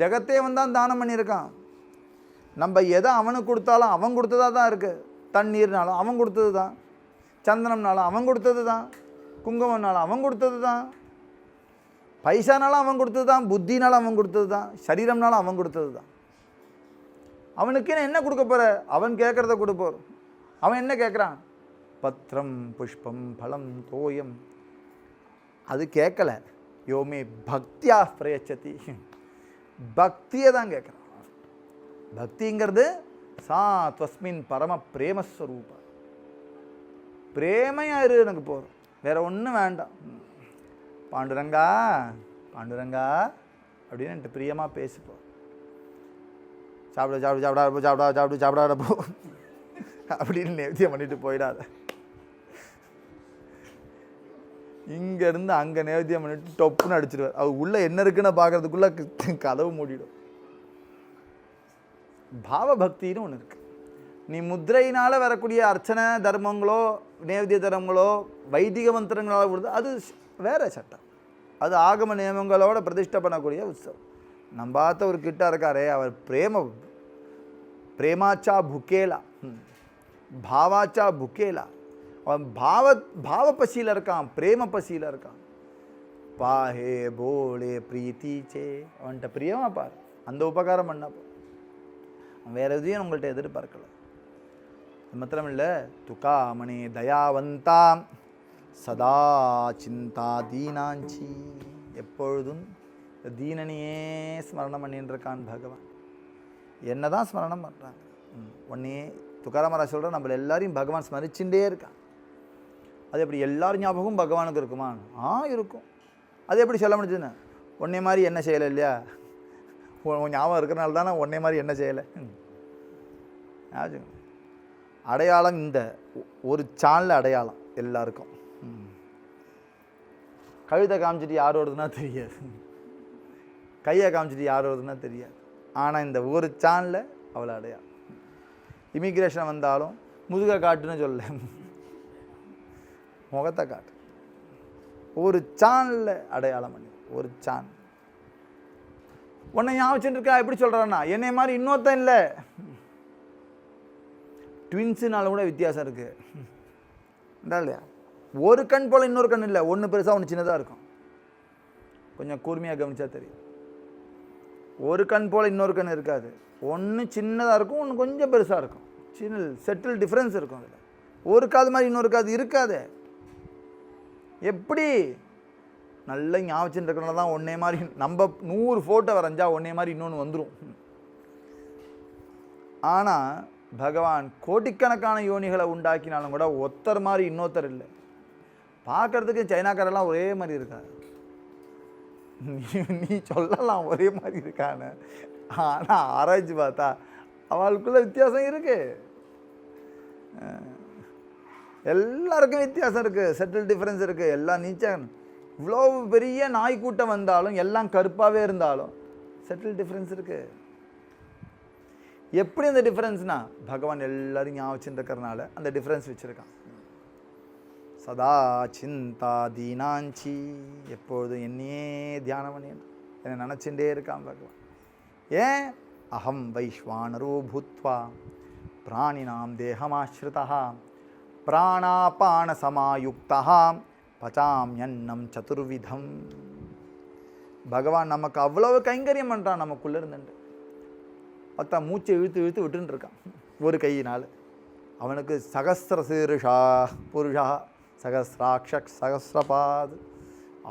ஜெகத்தே வந்தான் தானம் பண்ணியிருக்கான். நம்ம எதை அவனுக்கு கொடுத்தாலும் அவன் கொடுத்ததா தான் இருக்குது. தண்ணீர்னாலும் அவன் கொடுத்தது தான், சந்தனம்னாலும் அவன் கொடுத்தது தான், குங்குமம்னாலும் அவன் கொடுத்தது தான், பைசானாலும் அவன் கொடுத்தது தான், புத்தினாலும் அவன் கொடுத்தது தான், சரீரம்னாலும் அவன் கொடுத்தது தான். அவனுக்கு என்ன கொடுக்க போகிற? அவன் கேட்குறத கொடுப்போர். அவன் என்ன கேட்குறான்? பத்திரம், புஷ்பம், பழம், தோயம். அது கேட்கல. யோமே பக்தியா பிரயச்சதி, பக்தியை தான் கேட்குறான். பக்திங்கிறது சா துவஸ்மின் பரம பிரேமஸ்வரூப. பிரேமையா இரு, எனக்கு போதும், வேற ஒன்றும் வேண்டாம். பாண்டுரங்கா பாண்டுரங்கா அப்படின்னு பிரியமாக பேசிப்போ. சாப்பிட சாப்பிட சாப்பிடா சாப்பிடா சாப்பிடு சாப்பிடாத போ அப்படின்னு நேர்த்தியம் பண்ணிட்டு போயிடாத. இங்கேருந்து அங்கே நேவேத்தியம் பண்ணிட்டு டொப்புன்னு அடிச்சிடுவார். அவர் உள்ளே என்ன இருக்குன்னு பார்க்கறதுக்குள்ளே கதவு மூடிடும். பாவபக்தின்னு ஒன்று இருக்குது. நீ முத்திரையினால் வரக்கூடிய அர்ச்சனை தர்மங்களோ நேவேத்திய தர்மங்களோ வைதிக மந்திரங்களால் கொடுத்து அது வேற சட்டம். அது ஆகம நியமங்களோட பிரதிஷ்டை பண்ணக்கூடிய உற்சவம். நம்ம பார்த்த ஒரு கிட்ட இருக்காரே, அவர் பிரேமாச்சா புக்கேலா, பாவாச்சா புக்கேலா. அவன் பாவ பசியில் இருக்கான், பிரேம பசியில் இருக்கான். பாஹே போலே பிரீத்தி சே, அவன்கிட்ட பிரியமா பார், அந்த உபகாரம் பண்ணப்போ அவன் வேற எதையும் உங்கள்கிட்ட எதிர்பார்க்கல. மாத்திரம் இல்லை, துகாமணி தயாவந்தாம் சதா சிந்தா தீனாஞ்சி, எப்பொழுதும் தீனனையே ஸ்மரணம் பண்ணின்னு இருக்கான் பகவான். என்ன தான் ஸ்மரணம் பண்ணுறாங்க. உடனே துக்காராமரா சொல்கிற நம்மள எல்லாரையும் பகவான் ஸ்மரிச்சுட்டே இருக்கான். அது எப்படி எல்லாரும் ஞாபகம் பகவானுக்கு இருக்குமா? இருக்கும். அது எப்படி சொல்ல முடியுதுன்னு, உன்னை மாதிரி என்ன செய்யலை இல்லையா, ஞாபகம் இருக்கிறனால தானே உன்னை மாதிரி என்ன செய்யலை. அடையாளம் இந்த ஒரு சான்ல அடையாளம் எல்லாருக்கும். கழுத்தை காமிச்சிட்டு யார் வருதுன்னா தெரியாது, கையை காமிச்சிட்டு யார் வருதுன்னா தெரியாது. ஆனால் இந்த ஒரு சான்ல அவளை அடையாளம். இமிக்ரேஷன் வந்தாலும் முதுகை காட்டுன்னு சொல்ல, முகத்தை காட்டு. ஒரு சான்ல அடையாளம் பண்ணி, ஒரு சான். உன்னை ஞாபகம் இருக்கா எப்படி சொல்கிறான்னா, என்னை மாதிரி இன்னொருத்தன் இல்லை. ட்வின்ஸுனால கூட வித்தியாசம் இருக்குது இல்லையா? ஒரு கண் போல் இன்னொரு கண் இல்லை, ஒன்று பெருசாக ஒன்று சின்னதாக இருக்கும். கொஞ்சம் கூர்மையாக கவனிச்சா தெரியும். ஒரு கண் போல் இன்னொரு கண் இருக்காது, ஒன்று சின்னதாக இருக்கும், ஒன்று கொஞ்சம் பெருசாக இருக்கும். சின்ன செட்டில் டிஃப்ரென்ஸ் இருக்கும். அதில் ஒரு காது மாதிரி இன்னொரு காது இருக்காது. எப்படி நல்ல ஞாபகம் இருக்கிறனால தான் ஒன்றே மாதிரி நம்ம 100 ஃபோட்டோ வரைஞ்சா ஒன்றே மாதிரி இன்னொன்று வந்துடும். ஆனால் பகவான் கோடிக்கணக்கான யோனிகளை உண்டாக்கினாலும் கூட ஒருத்தர் மாதிரி இன்னொருத்தர் இல்லை. பார்க்கறதுக்கு சைனாக்காரெல்லாம் ஒரே மாதிரி இருக்காது. நீ சொல்லலாம் ஒரே மாதிரி இருக்கான்னு, ஆனால் ஆராய்ச்சி பார்த்தா அவளுக்குள்ள வித்தியாசம் இருக்கு. எல்லாருக்கும் வித்தியாசம் இருக்குது, செட்டில் டிஃப்ரென்ஸ் இருக்குது. எல்லாம் நீச்சல் இவ்வளோ பெரிய நாய் கூட்டம் வந்தாலும் எல்லாம் கருப்பாகவே இருந்தாலும் செட்டில் டிஃப்ரென்ஸ் இருக்குது. எப்படி அந்த டிஃப்ரென்ஸ்னா, பகவான் எல்லாரும் ஞாபகம் இருக்கிறனால அந்த டிஃப்ரென்ஸ் வச்சுருக்கான். சதா சிந்தா தீனாஞ்சி, எப்பொழுதும் என்னையே தியானம் பண்ணியன், என்னை நினச்சிட்டே இருக்கான் பகவான். ஏன்? அகம் வைஸ்வானரோ பூத்வா பிராணினாம் தேகமாஸ்ரிதா பிராணாபான சமாயுக்தா பச்சாம்யன்னம் சதுர்விதம். பகவான் நமக்கு அவ்வளவு கைங்கரியம் பண்ணுறான். நமக்குள்ளே இருந்துட்டு பார்த்தா மூச்சை இழுத்து இழுத்து விட்டுன்னு இருக்கான் ஒரு கையினால். அவனுக்கு சகஸ்ர சீருஷா புருஷா சகஸ்ராட்ச சகஸ்ரபாத்,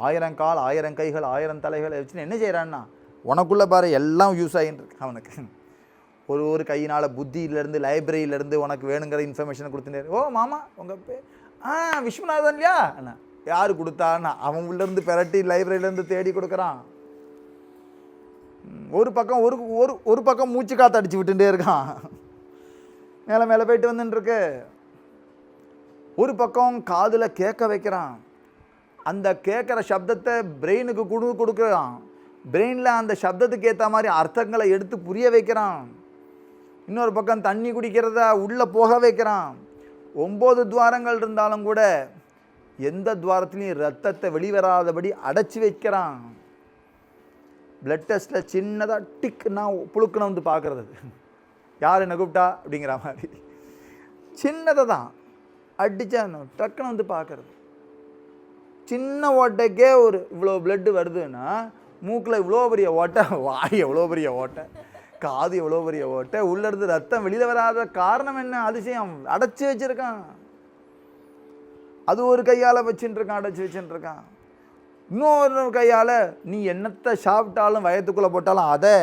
1000 கால் 1000 கைகள் 1000 தலைகளை வச்சுன்னு என்ன செய்கிறான்னா, உனக்குள்ளே பாரு எல்லாம் யூஸ் ஆகின்னு இருக்கு அவனுக்கு. ஒரு கையினால் புத்தியிலேருந்து லைப்ரரியிலேருந்து உனக்கு வேணுங்கிற இன்ஃபர்மேஷனை கொடுத்துட்டாரு. ஓ மாமா உங்கள் பேர் விஸ்வநாதன் இல்லையா, அண்ணா யார் கொடுத்தான்னா அவன் உள்ளேருந்து பெரட்டி லைப்ரரியிலேருந்து தேடி கொடுக்குறான். ஒரு பக்கம் ஒரு பக்கம் மூச்சு காற்று அடிச்சு விட்டுட்டே இருக்கான், மேலே மேலே போயிட்டு வந்துட்டுருக்கு. ஒரு பக்கம் காதில் கேட்க வைக்கிறான், அந்த கேட்குற சப்தத்தை பிரெயினுக்கு கொடுக்குறான், பிரெயினில் அந்த சப்தத்துக்கு ஏற்ற மாதிரி அர்த்தங்களை எடுத்து புரிய வைக்கிறான். இன்னொரு பக்கம் தண்ணி குடிக்கிறத உள்ளே போக வைக்கிறான். 9 துவாரங்கள் இருந்தாலும் கூட எந்த துவாரத்துலையும் ரத்தத்தை வெளிவராதபடி அடைச்சி வைக்கிறான். பிளட் டெஸ்ட்டில் சின்னதாக டிக்னா புழுக்குன்னு வந்து பார்க்குறது, யார் என்ன கூப்பிட்டா அப்படிங்கிற மாதிரி சின்னதை தான் அடித்தா டக்குன்னு வந்து பார்க்குறது. சின்ன ஓட்டைக்கே ஒரு இவ்வளோ பிளட்டு வருதுன்னா, மூக்கில் இவ்வளோ பெரிய ஓட்டை, வாய் எவ்வளோ பெரிய ஓட்டை, காது எவ்வளோ பெரிய ஓட்டை, உள்ளிருந்து ரத்தம் வெளியில் வராத காரணம் என்ன? அதிசயம், அடைச்சி வச்சுருக்கான். அது ஒரு கையால் வச்சுட்டு இருக்கான், அடைச்சி வச்சுட்டு இருக்கான். இன்னொரு கையால் நீ என்னத்தை சாப்பிட்டாலும் வயத்துக்குள்ளே போட்டாலும் அதை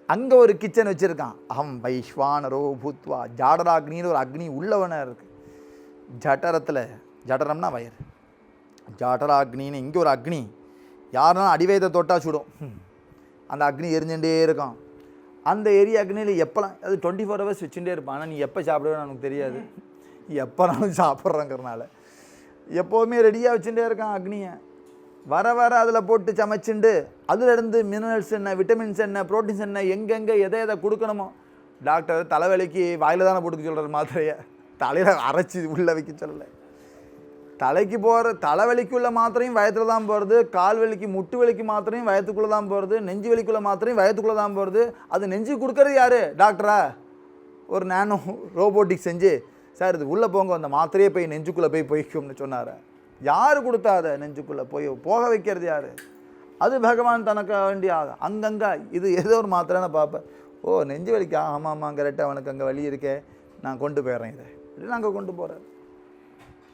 அங்கே ஒரு கிச்சன் வச்சுருக்கான். அகம் வைஸ்வானரோ பூத்வா, ஜாடராக்னின்னு ஒரு அக்னி உள்ளவன இருக்குது. ஜட்டரத்தில், ஜடரம்னா வயர், ஜாடராக்னின்னு இங்கே ஒரு அக்னி. யாருனாலும் அடிவயத்தை தொட்டா சுடும், அந்த அக்னி எரிஞ்சுட்டே இருக்கும். அந்த எரிய அக்னியில் எப்போலாம், அது 24 ஹவர்ஸ் வச்சுட்டே இருப்பான். ஆனால் நீ எப்போ சாப்பிடுவேன்னு எனக்கு தெரியாது, எப்போனாலும் சாப்பிட்றங்கிறனால எப்போவுமே ரெடியாக வச்சுட்டே இருக்கான் அக்னியை. வர வர அதில் போட்டு சமைச்சுண்டு அதிலிருந்து மினரல்ஸ் என்ன, விட்டமின்ஸ் என்ன, ப்ரோட்டீன்ஸ் என்ன, எங்கெங்கே எதை எதை கொடுக்கணுமோ. டாக்டர் தலைவலிக்கு வாயில் தானே போட்டுக்க சொல்கிறார் மாத்திரையை, தலையில் அரைச்சி உள்ளே வைக்க சொல்லலை. தலைக்கு போகிற தலைவலிக்குள்ள மாத்திரையும் வயத்தில் தான் போகிறது, கால் வலிக்கு முட்டு வலிக்கு மாத்திரையும் வயத்துக்குள்ளே தான் போகிறது, நெஞ்சு வலிக்குள்ள மாத்திரையும் வயத்துக்குள்ளே தான் போகிறது. அது நெஞ்சு கொடுக்கறது யார்? டாக்டரா? ஒரு நானோ ரோபோட்டிக் செஞ்சு சார் இது உள்ளே போங்க, அந்த மாத்திரையே போய் நெஞ்சுக்குள்ளே போய்க்கும்னு சொன்னார். யார் கொடுத்தா அதை நெஞ்சுக்குள்ளே போக வைக்கிறது யார்? அது பகவான் தனக்கு வேண்டிய அங்கங்கே இது ஏதோ ஒரு மாத்திரைன்னு பார்ப்பேன். ஓ நெஞ்சு வலிக்கா, ஆமாம் கரெக்டாக அவனுக்கு அங்கே வலி இருக்கே, நான் கொண்டு போயிடுறேன் இதை இப்படின்னு அங்கே கொண்டு போகிறேன்.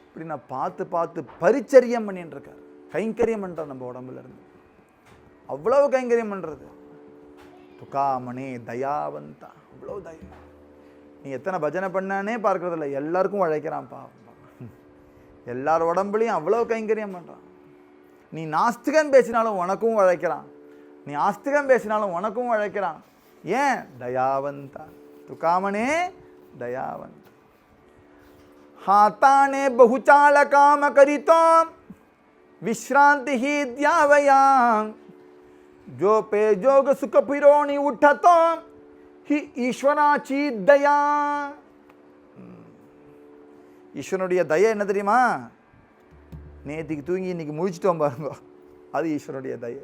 இப்படி நான் பார்த்து பார்த்து பரிச்சரியம் பண்ணிட்டு இருக்கார். கைங்கரியம் பண்ணுறார் நம்ம உடம்புல இருந்து. அவ்வளவு கைங்கரியம் பண்ணுறது. துக்காமணி தயாவந்தா, அவ்வளோ தயா. நீ எத்தனை பஜனை பண்ணானே பார்க்கறதில்ல, எல்லாருக்கும் உழைக்கிறான்ப்பா. எல்லார் உடம்புலையும் அவ்வளோ கைங்கரியம் பண்ணுறான். நீ நாஸ்திகன் பேசினாலும் உனக்கும் உழைக்கிறான், நீ ஆஸ்திகன் பேசினாலும் உனக்கும் உழைக்கிறான். ஏன்? தயாவந்தா. துக்காமணே दयावंत. हाताने बहुचाल काम करीतो विश्रांति ही द्यावयां. जो पे जोग सुख पिरोणी उठतो ही ஈஸ்வராச்சி தயா. ஈஸ்வரனுடைய தயை என்ன தெரியுமா? நேற்றுக்கு தூங்கி இன்னைக்கு முழிச்சிட்டோம் பாருங்க, அது ஈஸ்வரனுடைய தயை.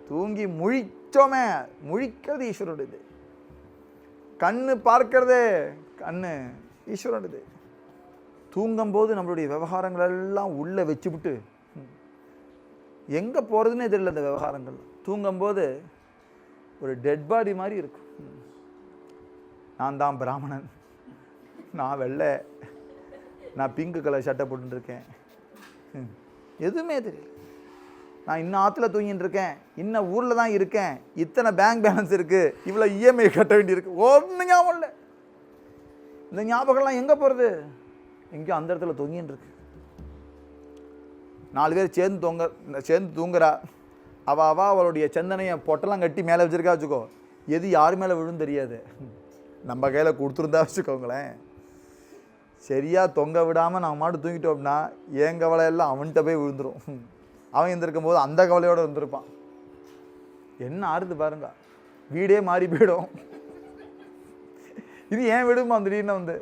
தூங்கி முழிச்சோமே, முழிக்கிறது ஈஸ்வரனுடையது. கண்ணு பார்க்கறதே, கண்ணு ஈஸ்வரனுடையது. தூங்கும்போது நம்மளுடைய விவகாரங்கள் எல்லாம் உள்ளே வச்சுவிட்டு எங்கே போகிறதுனே தெரியல. அந்த விவகாரங்கள் தூங்கும்போது ஒரு டெட் பாடி மாதிரி இருக்கும். நான் தான் பிராமணன், நான் வெள்ளை, நான் பிங்க் கலர் சட்டை போட்டுருக்கேன், எதுவுமே தெரியல. நான் இன்னும் ஆற்றுல தூங்கிட்டு இருக்கேன், இன்னும் ஊரில் தான் இருக்கேன், இத்தனை பேங்க் பேலன்ஸ் இருக்குது, இவ்வளோ இஎம்ஐ கட்ட வேண்டியிருக்கு, ஒன்றும் ஞாபகம் இல்லை. இந்த ஞாபகம்லாம் எங்கே போகிறது? எங்கேயும் அந்த இடத்துல தொங்கின்னு இருக்கு. 4 பேர் சேர்ந்து தூங்குறா. அவளுடைய செந்தனையை பொட்டெல்லாம் கட்டி மேலே வச்சுருக்கா வச்சுக்கோ, எது யார் மேலே விழுன்னு தெரியாது. நம்ம கையில் கொடுத்துருந்தா வச்சுக்கோங்களேன், சரியாக தொங்க விடாமல் நம்ம மாட்டு தூங்கிட்டோம் அப்படின்னா என் கவலை எல்லாம் அவன்கிட்ட போய் விழுந்துடும். அவன் இருந்திருக்கும் போது அந்த கவலையோடு இருந்திருப்பான். என்ன ஆறுது பாருங்க, வீடே மாறி போயிடும். இது ஏன் விடுமா திடீர்னு வந்து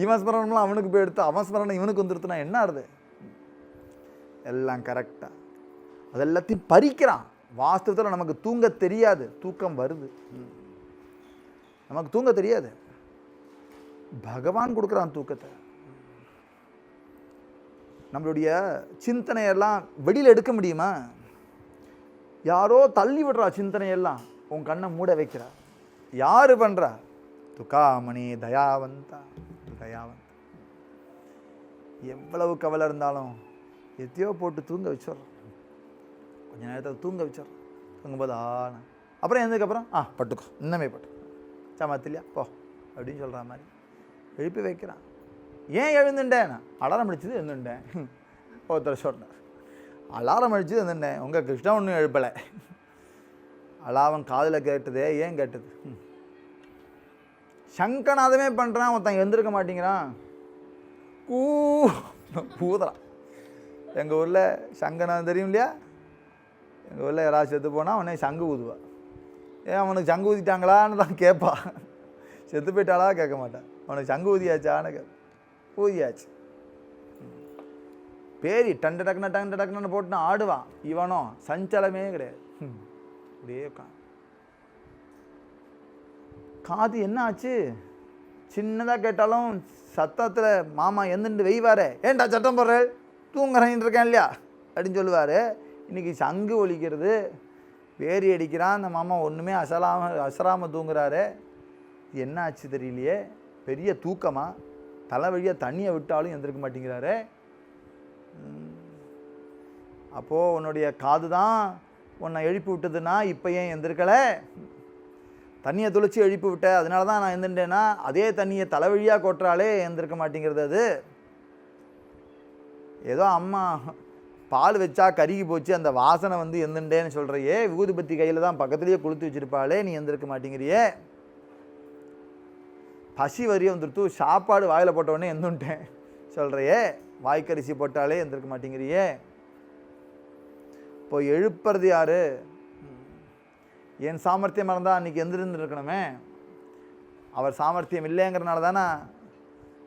இவன் ஸ்மரணம்லாம் அவனுக்கு போய் எடுத்து அவன் ஸ்மரணம் இவனுக்கு வந்துருத்துனா என்ன ஆறுது? எல்லாம் கரெக்டாக அது எல்லாத்தையும் பறிக்கிறான். வாஸ்தவத்தில் நமக்கு தூங்க தெரியாது, தூக்கம் வருது, நமக்கு தூங்க தெரியாது. பகவான் கொடுக்குறான் தூக்கத்தை. நம்மளுடைய சிந்தனையெல்லாம் வெளியில் எடுக்க முடியுமா? யாரோ தள்ளி விடுறா சிந்தனையெல்லாம், உன் கண்ணை மூட வைக்கிறா. யாரு பண்ணுறா? துக்காமணி தயாவந்தா. தயாவந்தா. எவ்வளவு கவலை இருந்தாலும் எத்தையோ போட்டு தூங்க வச்சிடறோம். கொஞ்ச நேரத்தில் தூங்க வச்சிடறோம். தூங்கும்போது அப்புறம் எந்ததுக்கப்புறம் பட்டுக்கோ, இன்னமே பட்டுக்கோ, சமத்திலையா போ அப்படின்னு சொல்கிற மாதிரி எழுப்பி வைக்கிறான். ஏன் எழுந்துட்டேன்? அலாரம் அடிச்சது எழுந்துட்டேன். ஒருத்தர் சொன்னார், அலாரம் அடிச்சது எழுந்துட்டேன், உங்கள் கிருஷ்ணா ஒன்றும் எழுப்பலை. அலாரம் காதில் கேட்டதே, ஏன் கேட்டது? சங்கநாதமே பண்ணுறான், ஒருத்தன் எழுந்திருக்க மாட்டேங்கிறான், பூதறான். எங்கள் ஊரில் சங்கநாதம் தெரியும் இல்லையா? எங்கள் ஊரில் யாராவது செத்து போனால் அவனே சங்கு ஊதுவா. ஏன் அவனுக்கு சங்கு ஊதிட்டாங்களான்னு தான் கேட்பா. செத்து போயிட்டாளா கேட்க மாட்டான். அவனுக்கு சங்கு ஊதியாச்சான்னு கேட்ப. ஊதியாச்சு. பேரி டண்டு டக்குன்னு போட்டுன்னு ஆடுவான். இவனோ சஞ்சலமே கிடையாது, அப்படியே காது என்ன ஆச்சு? சின்னதாக கேட்டாலும் சத்தத்தில் மாமா எந்திண்டு வெய்வார், ஏன்டா சட்டம் போடுற, தூங்குறேன் இருக்கேன் இல்லையா அப்படின்னு சொல்லுவார். இன்றைக்கி சங்கு ஒலிக்கிறது, பேரி அடிக்கிறான். அந்த மாமா ஒன்றுமே அசராமல் தூங்குறாரு. என்ன ஆச்சு தெரியலையே, பெரிய தூக்கமா, தலை வழியாக தண்ணியை விட்டாலும் எந்திருக்க மாட்டேங்கிறாரு. அப்போது உன்னுடைய காது தான் உன்னை எழுப்பி விட்டதுன்னா இப்போ ஏன் எந்திருக்கலை? தண்ணியை துளைச்சி எழுப்பி விட்ட, அதனால தான் நான் எந்திருந்தேன்னா அதே தண்ணியை தலை வழியாக கொட்டுறாலே எந்திருக்க மாட்டேங்கிறது. அது ஏதோ அம்மா பால் வச்சா கருகி போச்சு, அந்த வாசனை வந்து எந்திருந்தேன்னு சொல்கிறையே, விபூதி பத்தி கையில் தான் பக்கத்துலேயே கொளுத்து வச்சுருப்பாளே, நீ எந்திருக்க மாட்டேங்கிறியே. பசி வரியும் வந்துடுத்து, சாப்பாடு வாயில் போட்டவுடனே எந்துட்டேன் சொல்கிறையே, வாய்க்கரிசி போட்டாலே எந்திருக்க மாட்டேங்கிறியே. இப்போ எழுப்புறது யாரு? என் சாமர்த்தியமாக இருந்தால் அன்றைக்கி எந்திருந்துருக்கணுமே. அவர் சாமர்த்தியம் இல்லைங்கிறனால தானே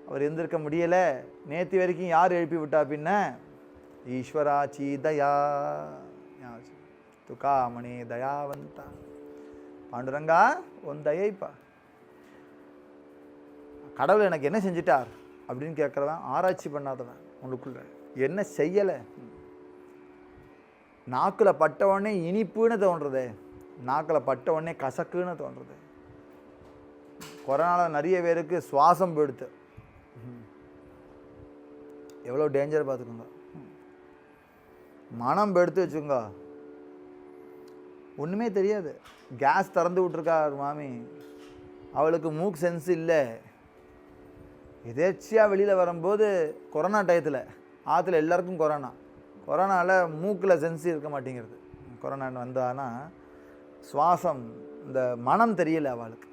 அவர் எந்திருக்க முடியலை. நேற்று வரைக்கும் யார் எழுப்பி விட்டா? பின்ன ஈஸ்வராச்சி தயா துக்காமணி தயாவந்தா. பாண்டுரங்கா உன் தயைப்பா. கடவுள் எனக்கு என்ன செஞ்சிட்டார் அப்படின்னு கேட்குறவன் ஆராய்ச்சி பண்ணாதவன். உங்களுக்குள்ள என்ன செய்யலை? நாக்கில் பட்ட உடனே இனிப்புன்னு தோன்றுறது, நாக்கில் பட்ட உடனே கசக்குன்னு தோன்றுறது. கொரோனாவில் நிறைய பேருக்கு சுவாசம் போயிடுத்து. எவ்வளோ டேஞ்சர் பார்த்துக்கோங்க. மனம் போயிடுத்து வச்சுக்கோங்க, ஒன்றுமே தெரியாது. கேஸ் திறந்து விட்ருக்கார் மாமி, அவளுக்கு மூக்கு சென்ஸ் இல்லை. எதேர்ச்சியாக வெளியில் வரும்போது கொரோனா டயத்தில் ஆற்றுல எல்லாருக்கும் கொரோனாவில் மூக்கில் சென்ஸ் இருக்க மாட்டேங்கிறது. கொரோனா வந்தான்னா சுவாசம் இந்த மனம் தெரியல அவளுக்கு.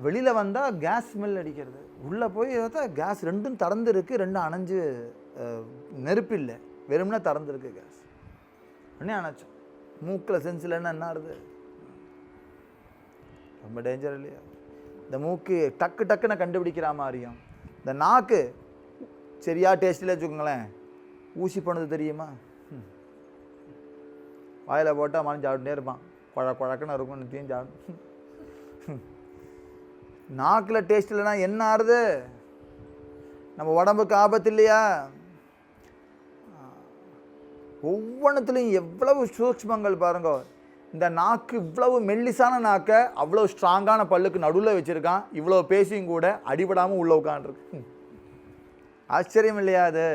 வெளியில் வந்தால் கேஸ் ஸ்மெல் அடிக்கிறது. உள்ளே போய் பார்த்தா கேஸ் ரெண்டும் திறந்து இருக்குது, ரெண்டும் அணைஞ்சு நெருப்பு இல்லை, வெறும்னா திறந்துருக்கு கேஸ். உடனே அணைச்சோம். மூக்கில் சென்ஸ் இல்லைன்னா என்ன ஆகுது? ரொம்ப டேஞ்சர் இல்லையா? இந்த மூக்கு டக்கு டக்குன்னு கண்டுபிடிக்கிற மாதிரியும், இந்த நாக்கு சரியா டேஸ்ட்டில் வச்சுக்கோங்களேன், ஊசி போனது தெரியுமா? வாயில் போட்டால் மனம் சாப்பிட்டுட்டே இருப்பான், குழக்குன்னு இருக்கும், நித்தியம் சாப்பிட்டு. நாக்கில் டேஸ்ட் இல்லைன்னா என்ன ஆறுது? நம்ம உடம்புக்கு ஆபத்து இல்லையா? ஒவ்வொன்றுத்துலையும் எவ்வளவு சூக்ஷ்மங்கள் பாருங்க. இந்த நாக்கு இவ்வளவு மெல்லிசான நாக்கை அவ்வளோ ஸ்ட்ராங்கான பல்லுக்கு நடுவில் வச்சுருக்கான். இவ்வளோ பேசியும் கூட அடிபடாமல் உள்ள உட்காந்துருக்கு. ஆச்சரியம் இல்லையா? அது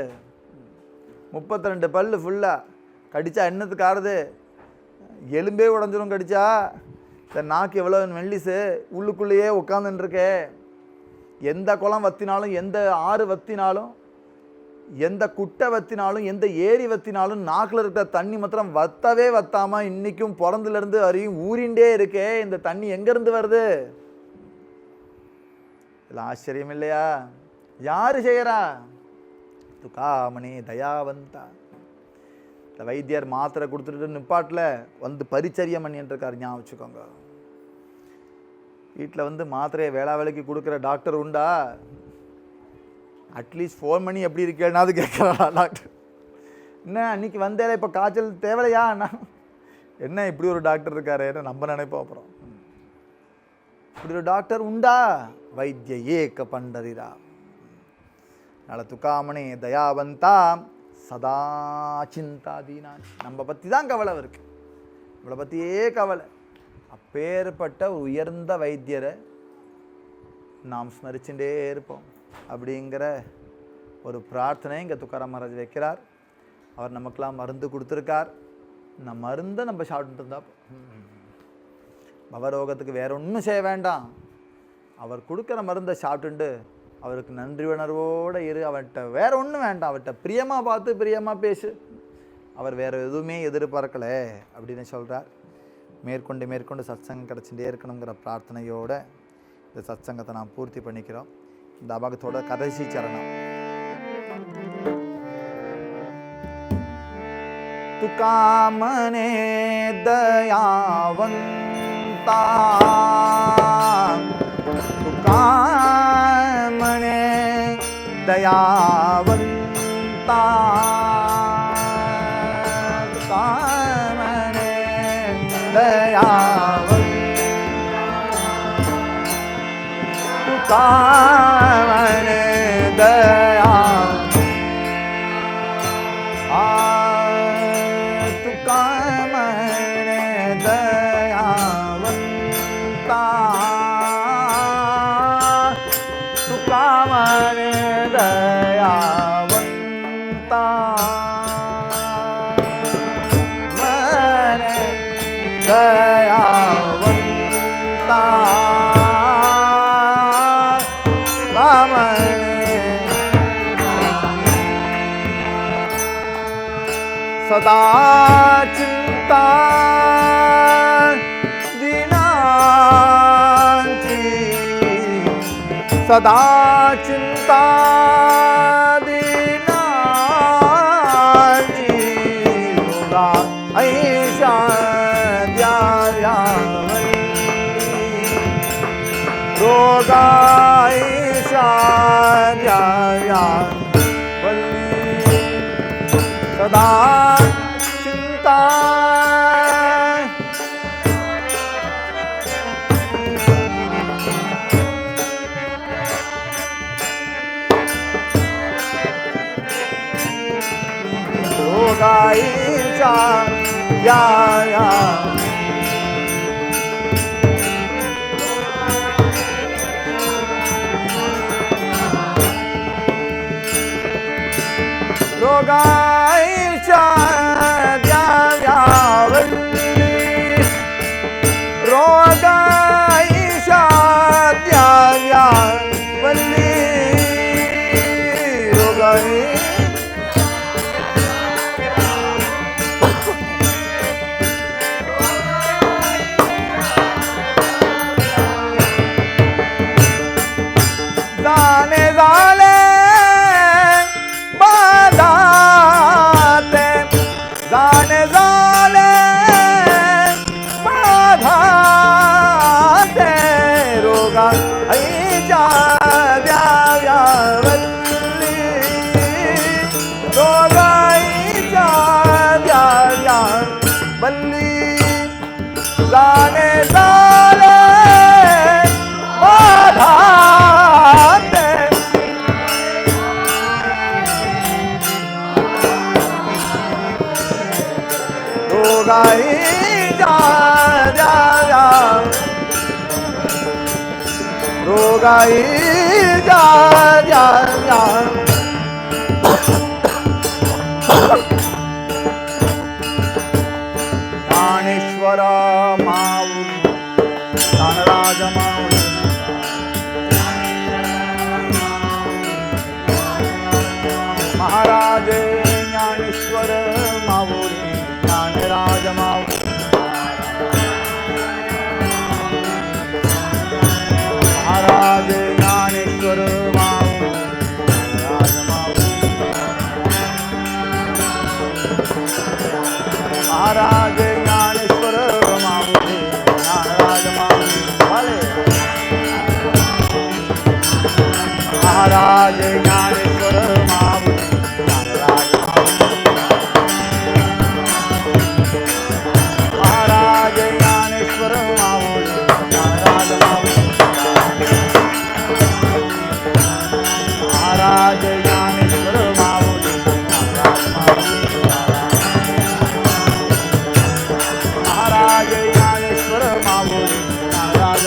32 பல்லு ஃபுல்லாக கடித்தா என்னத்துக்கு ஆறுது? எலும்பே உடஞ்சிரும் கடித்தா. இந்த நாக்கு எவ்வளோ மெல்லிசு, உள்ளுக்குள்ளேயே உட்காந்துருக்கே. எந்த குளம் வத்தினாலும், எந்த ஆறு வத்தினாலும், எந்த குட்டை வத்தினாலும், எந்த ஏரி வத்தினாலும் நாக்கில் இருக்கிற தண்ணி மாத்திரம் வத்தவே வத்தாமல் இன்றைக்கும் பிறந்துலேருந்து வரையும் ஊறிண்டே இருக்கே. இந்த தண்ணி எங்கேருந்து வருது? இதெல்லாம் ஆச்சரியம் இல்லையா? யார் செய்கிறா? துக்காமணி தயாவந்தா. இந்த வைத்தியர் மாத்திரை கொடுத்துட்டு நிப்பாட்டில் வந்து பரிச்சரியம் பண்ணிட்டுருக்காரு. ஞாபகம் வச்சுக்கோங்க. வீட்டில் வந்து மாத்திரையை வேலைக்கு கொடுக்குற டாக்டர் உண்டா? அட்லீஸ்ட் ஃபோன் பண்ணி எப்படி இருக்கேன்னாவது கேட்குறா டாக்டர். என்ன அன்றைக்கி வந்தேன், இப்போ காய்ச்சல் தேவையா? என்ன இப்படி ஒரு டாக்டர் இருக்காரு நம்ம நினைப்போம். அப்புறம் இப்படி ஒரு டாக்டர் உண்டா? வைத்திய ஏக பண்டரிரா. அதனால் துக்காமணி தயாவந்தா சதா சிந்தாதீனா. நம்ம பற்றி தான் கவலை இருக்கு, நம்மளை பற்றியே கவலை. அப்பேற்பட்ட ஒரு உயர்ந்த வைத்தியரை நாம் ஸ்மரிச்சுட்டே இருப்போம் அப்படிங்கிற ஒரு பிரார்த்தனை இங்கே துக்காராம் மகாராஜ் வைக்கிறார். அவர் நமக்கெல்லாம் மருந்து கொடுத்துருக்கார். இந்த மருந்தை நம்ம சாப்பிட்டு இருந்தா பவரோகத்துக்கு வேற ஒன்றும் செய்ய வேண்டாம். அவர் கொடுக்குற மருந்தை சாப்பிட்டுண்டு அவருக்கு நன்றி உணர்வோடு இரு. அவர்கிட்ட வேற ஒன்றும் வேண்டாம். அவர்கிட்ட பிரியமாக பார்த்து பிரியமாக பேசு. அவர் வேறு எதுவுமே எதிர்பார்க்கலை அப்படின்னு சொல்கிறார். மேற்கொண்டு மேற்கொண்டு சத்சங்கம் கிடச்சிட்டே இருக்கணுங்கிற பிரார்த்தனையோடு இந்த சத்சங்கத்தை நாம் பூர்த்தி பண்ணிக்கிறோம். இந்த அபாகத்தோட கடைசி சரணம். துக்காமனே தயாவந்தா, துக்காமனே தயாவந்தா, துக்காமனே தயாவந்தா, துக்காமனே தயா, துக்காமனே தயாவந்தா, துக்காமனே தயாவந்தா, மனே தயாவந்தா, सदा चिंता दीनांची सदा चिंता दीनाची रोगा ऐशा द्याव्यावरी रोगा ऐशा द्याव्यावरी सदा चिंता रोगाईच्या या रोगाईच्या द्याव्यावरी रोगाईच्या द्याव्यावरी रोगाई जाने झाले बाधाते जाने झाले बाधाते रोगा ऐच्या द्याव्यावरी रोगाईच्या द्याव्यावरी जाने झाले बाधा रोगाईच्या द्याव्या रोगाईच्या द्याव्या ज्ञानेश्वर माऊली ज्ञानराज माऊली महाराज ज्ञानेश्वर माऊली ज्ञानराज माऊली महाराज ज्ञानेश्वर माऊली ज्ञानराज माऊली महाराज ज्ञानेश्वर माऊली ज्ञानराज माऊली महाराज ज्ञानेश्वर माऊली ज्ञानराज महाराज ज्ञानेश्वर माऊली ज्ञानराज महाराज ज्ञानेश्वर माऊली ज्ञानराज महाराज ज्ञानेश्वर माऊली ज्ञानराज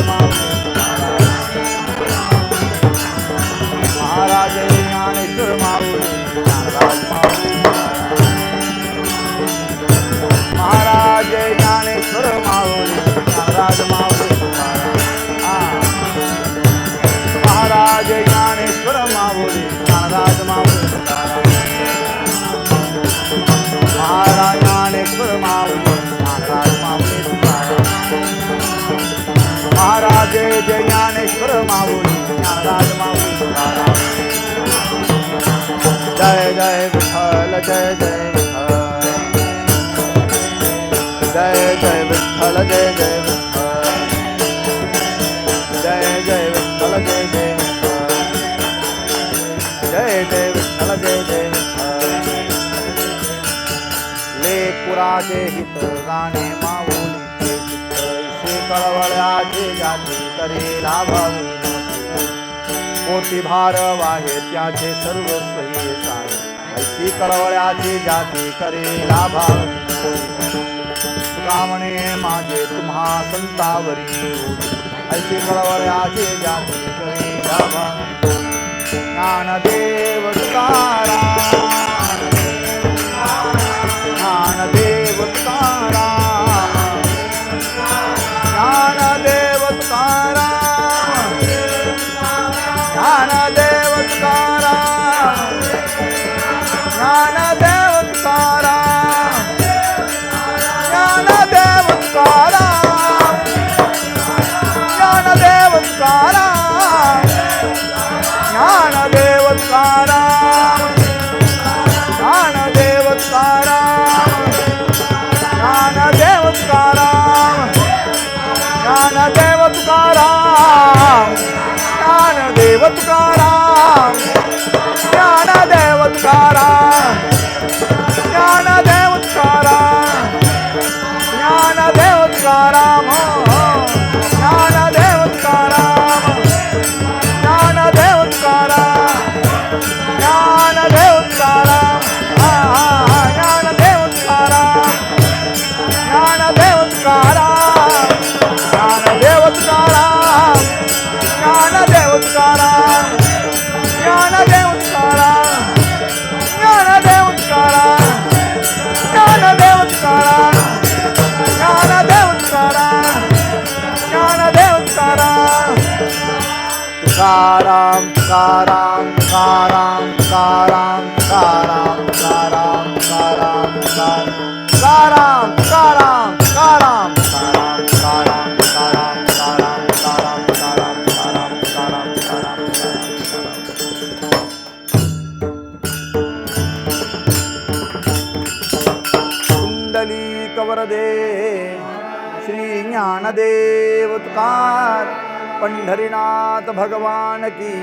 महाराज ज्ञानेश्वर माऊली ज्ञानराज महाराज ज्ञानेश्वर माऊली ज्ञानराज महाराज ज्ञानेश्वर माऊली ज्ञानराज महाराज ज्ञानेश्वर माऊली ज्ञानराज महाराज ज्ञानेश्वर माऊली ज्ञानराज जय जय विठ्ठल जय जय जय जय विठ्ठल जय जय जय जय विठ्ठल जय जय जय जय विठ्ठल जय जय लेकुराचे हित गाणे माऊलीचे चित्त ऐसे कळवळ्याचे जाती करे लाभावी कोटी भार वाहे त्याचे सर्वस्व हे साई ऐसी कळवळ्याचे जाती करे लाभावी कामणे माझे तुम्हा संतावरी ऐसी कळवळ्याचे जाती करे लाभावी ज्ञानदेव तुकाराम ज्ञानदेव तुकाराम ज्ञानदेव तुकाराम ज्ञानदेव तुकाराम ज्ञानदेव तुकाराम ज्ञानदेव तुकाराम ज्ञानदेव तुकाराम ज्ञानदेव तुकाराम ज्ञानदेव तुकाराम ज्ञानदेव तुकाराम ज्ञानदेव तुकाराम ज्ञानदेव तुकाराम ज्ञानदेव तुकाराम ज्ञानदेव तुकाराम ज्ञानदेव तुकाराम ज्ञानदेव तुकाराम ज्ञानदेव तुकाराम ज्ञानदेव तुकाराम ज्ञानदेव तुकाराम ज्ञानदेव तुकाराम ज्ञानदेव तुकाराम ज्ञानदेव तुकाराम तुकाराम तुकाराम तुकाराम तुकाराम तुकाराम तुकाराम तुकाराम तुकाराम तुकाराम तुकाराम तुकाराम तुकाराम तुकाराम तुकाराम तुकाराम तुकाराम तुकाराम तुकाराम कुंडली कवरदे श्री ज्ञानदेव तुकार पंढरीनाथ भगवान की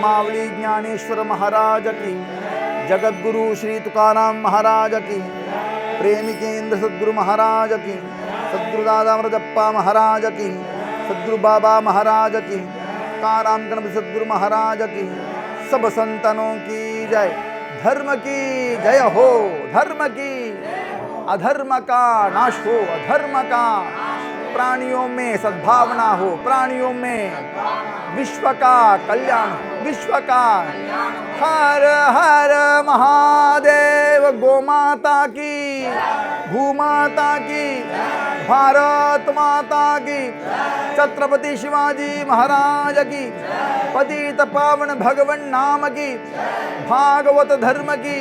मावली ज्ञानेश्वर महाराज की जगद्गुरु श्री तुकाराम महाराज की प्रेमी केंद्र सद्गुरु महाराज की सद्गुरु दादा अमृतप्पा महाराज की सद्गुरु बाबा महाराज की तुकाराम गणपति सद्गुरु महाराज की सब संतनों की जय। धर्म की जय हो, धर्म की, अधर्म का नाश हो, अधर्म का, प्राणियों में सद्भावना हो, प्राणियों में विश्व का कल्याण, विश्व का। हर हर महादेव। गोमाता की, भूमाता की, भारत माता की, छत्रपति शिवाजी महाराज की, पतित पावन भगवन नाम की, भागवत धर्म की।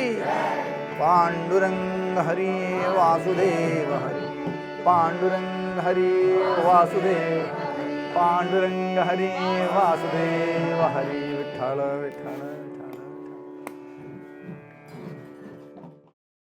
पांडुरंग हरि वासुदेव हरि, पांडुरंग हरि वासुदेव, पांडुरंग हरि वासुदेव हरि। विठ्ठल विठ्ठल।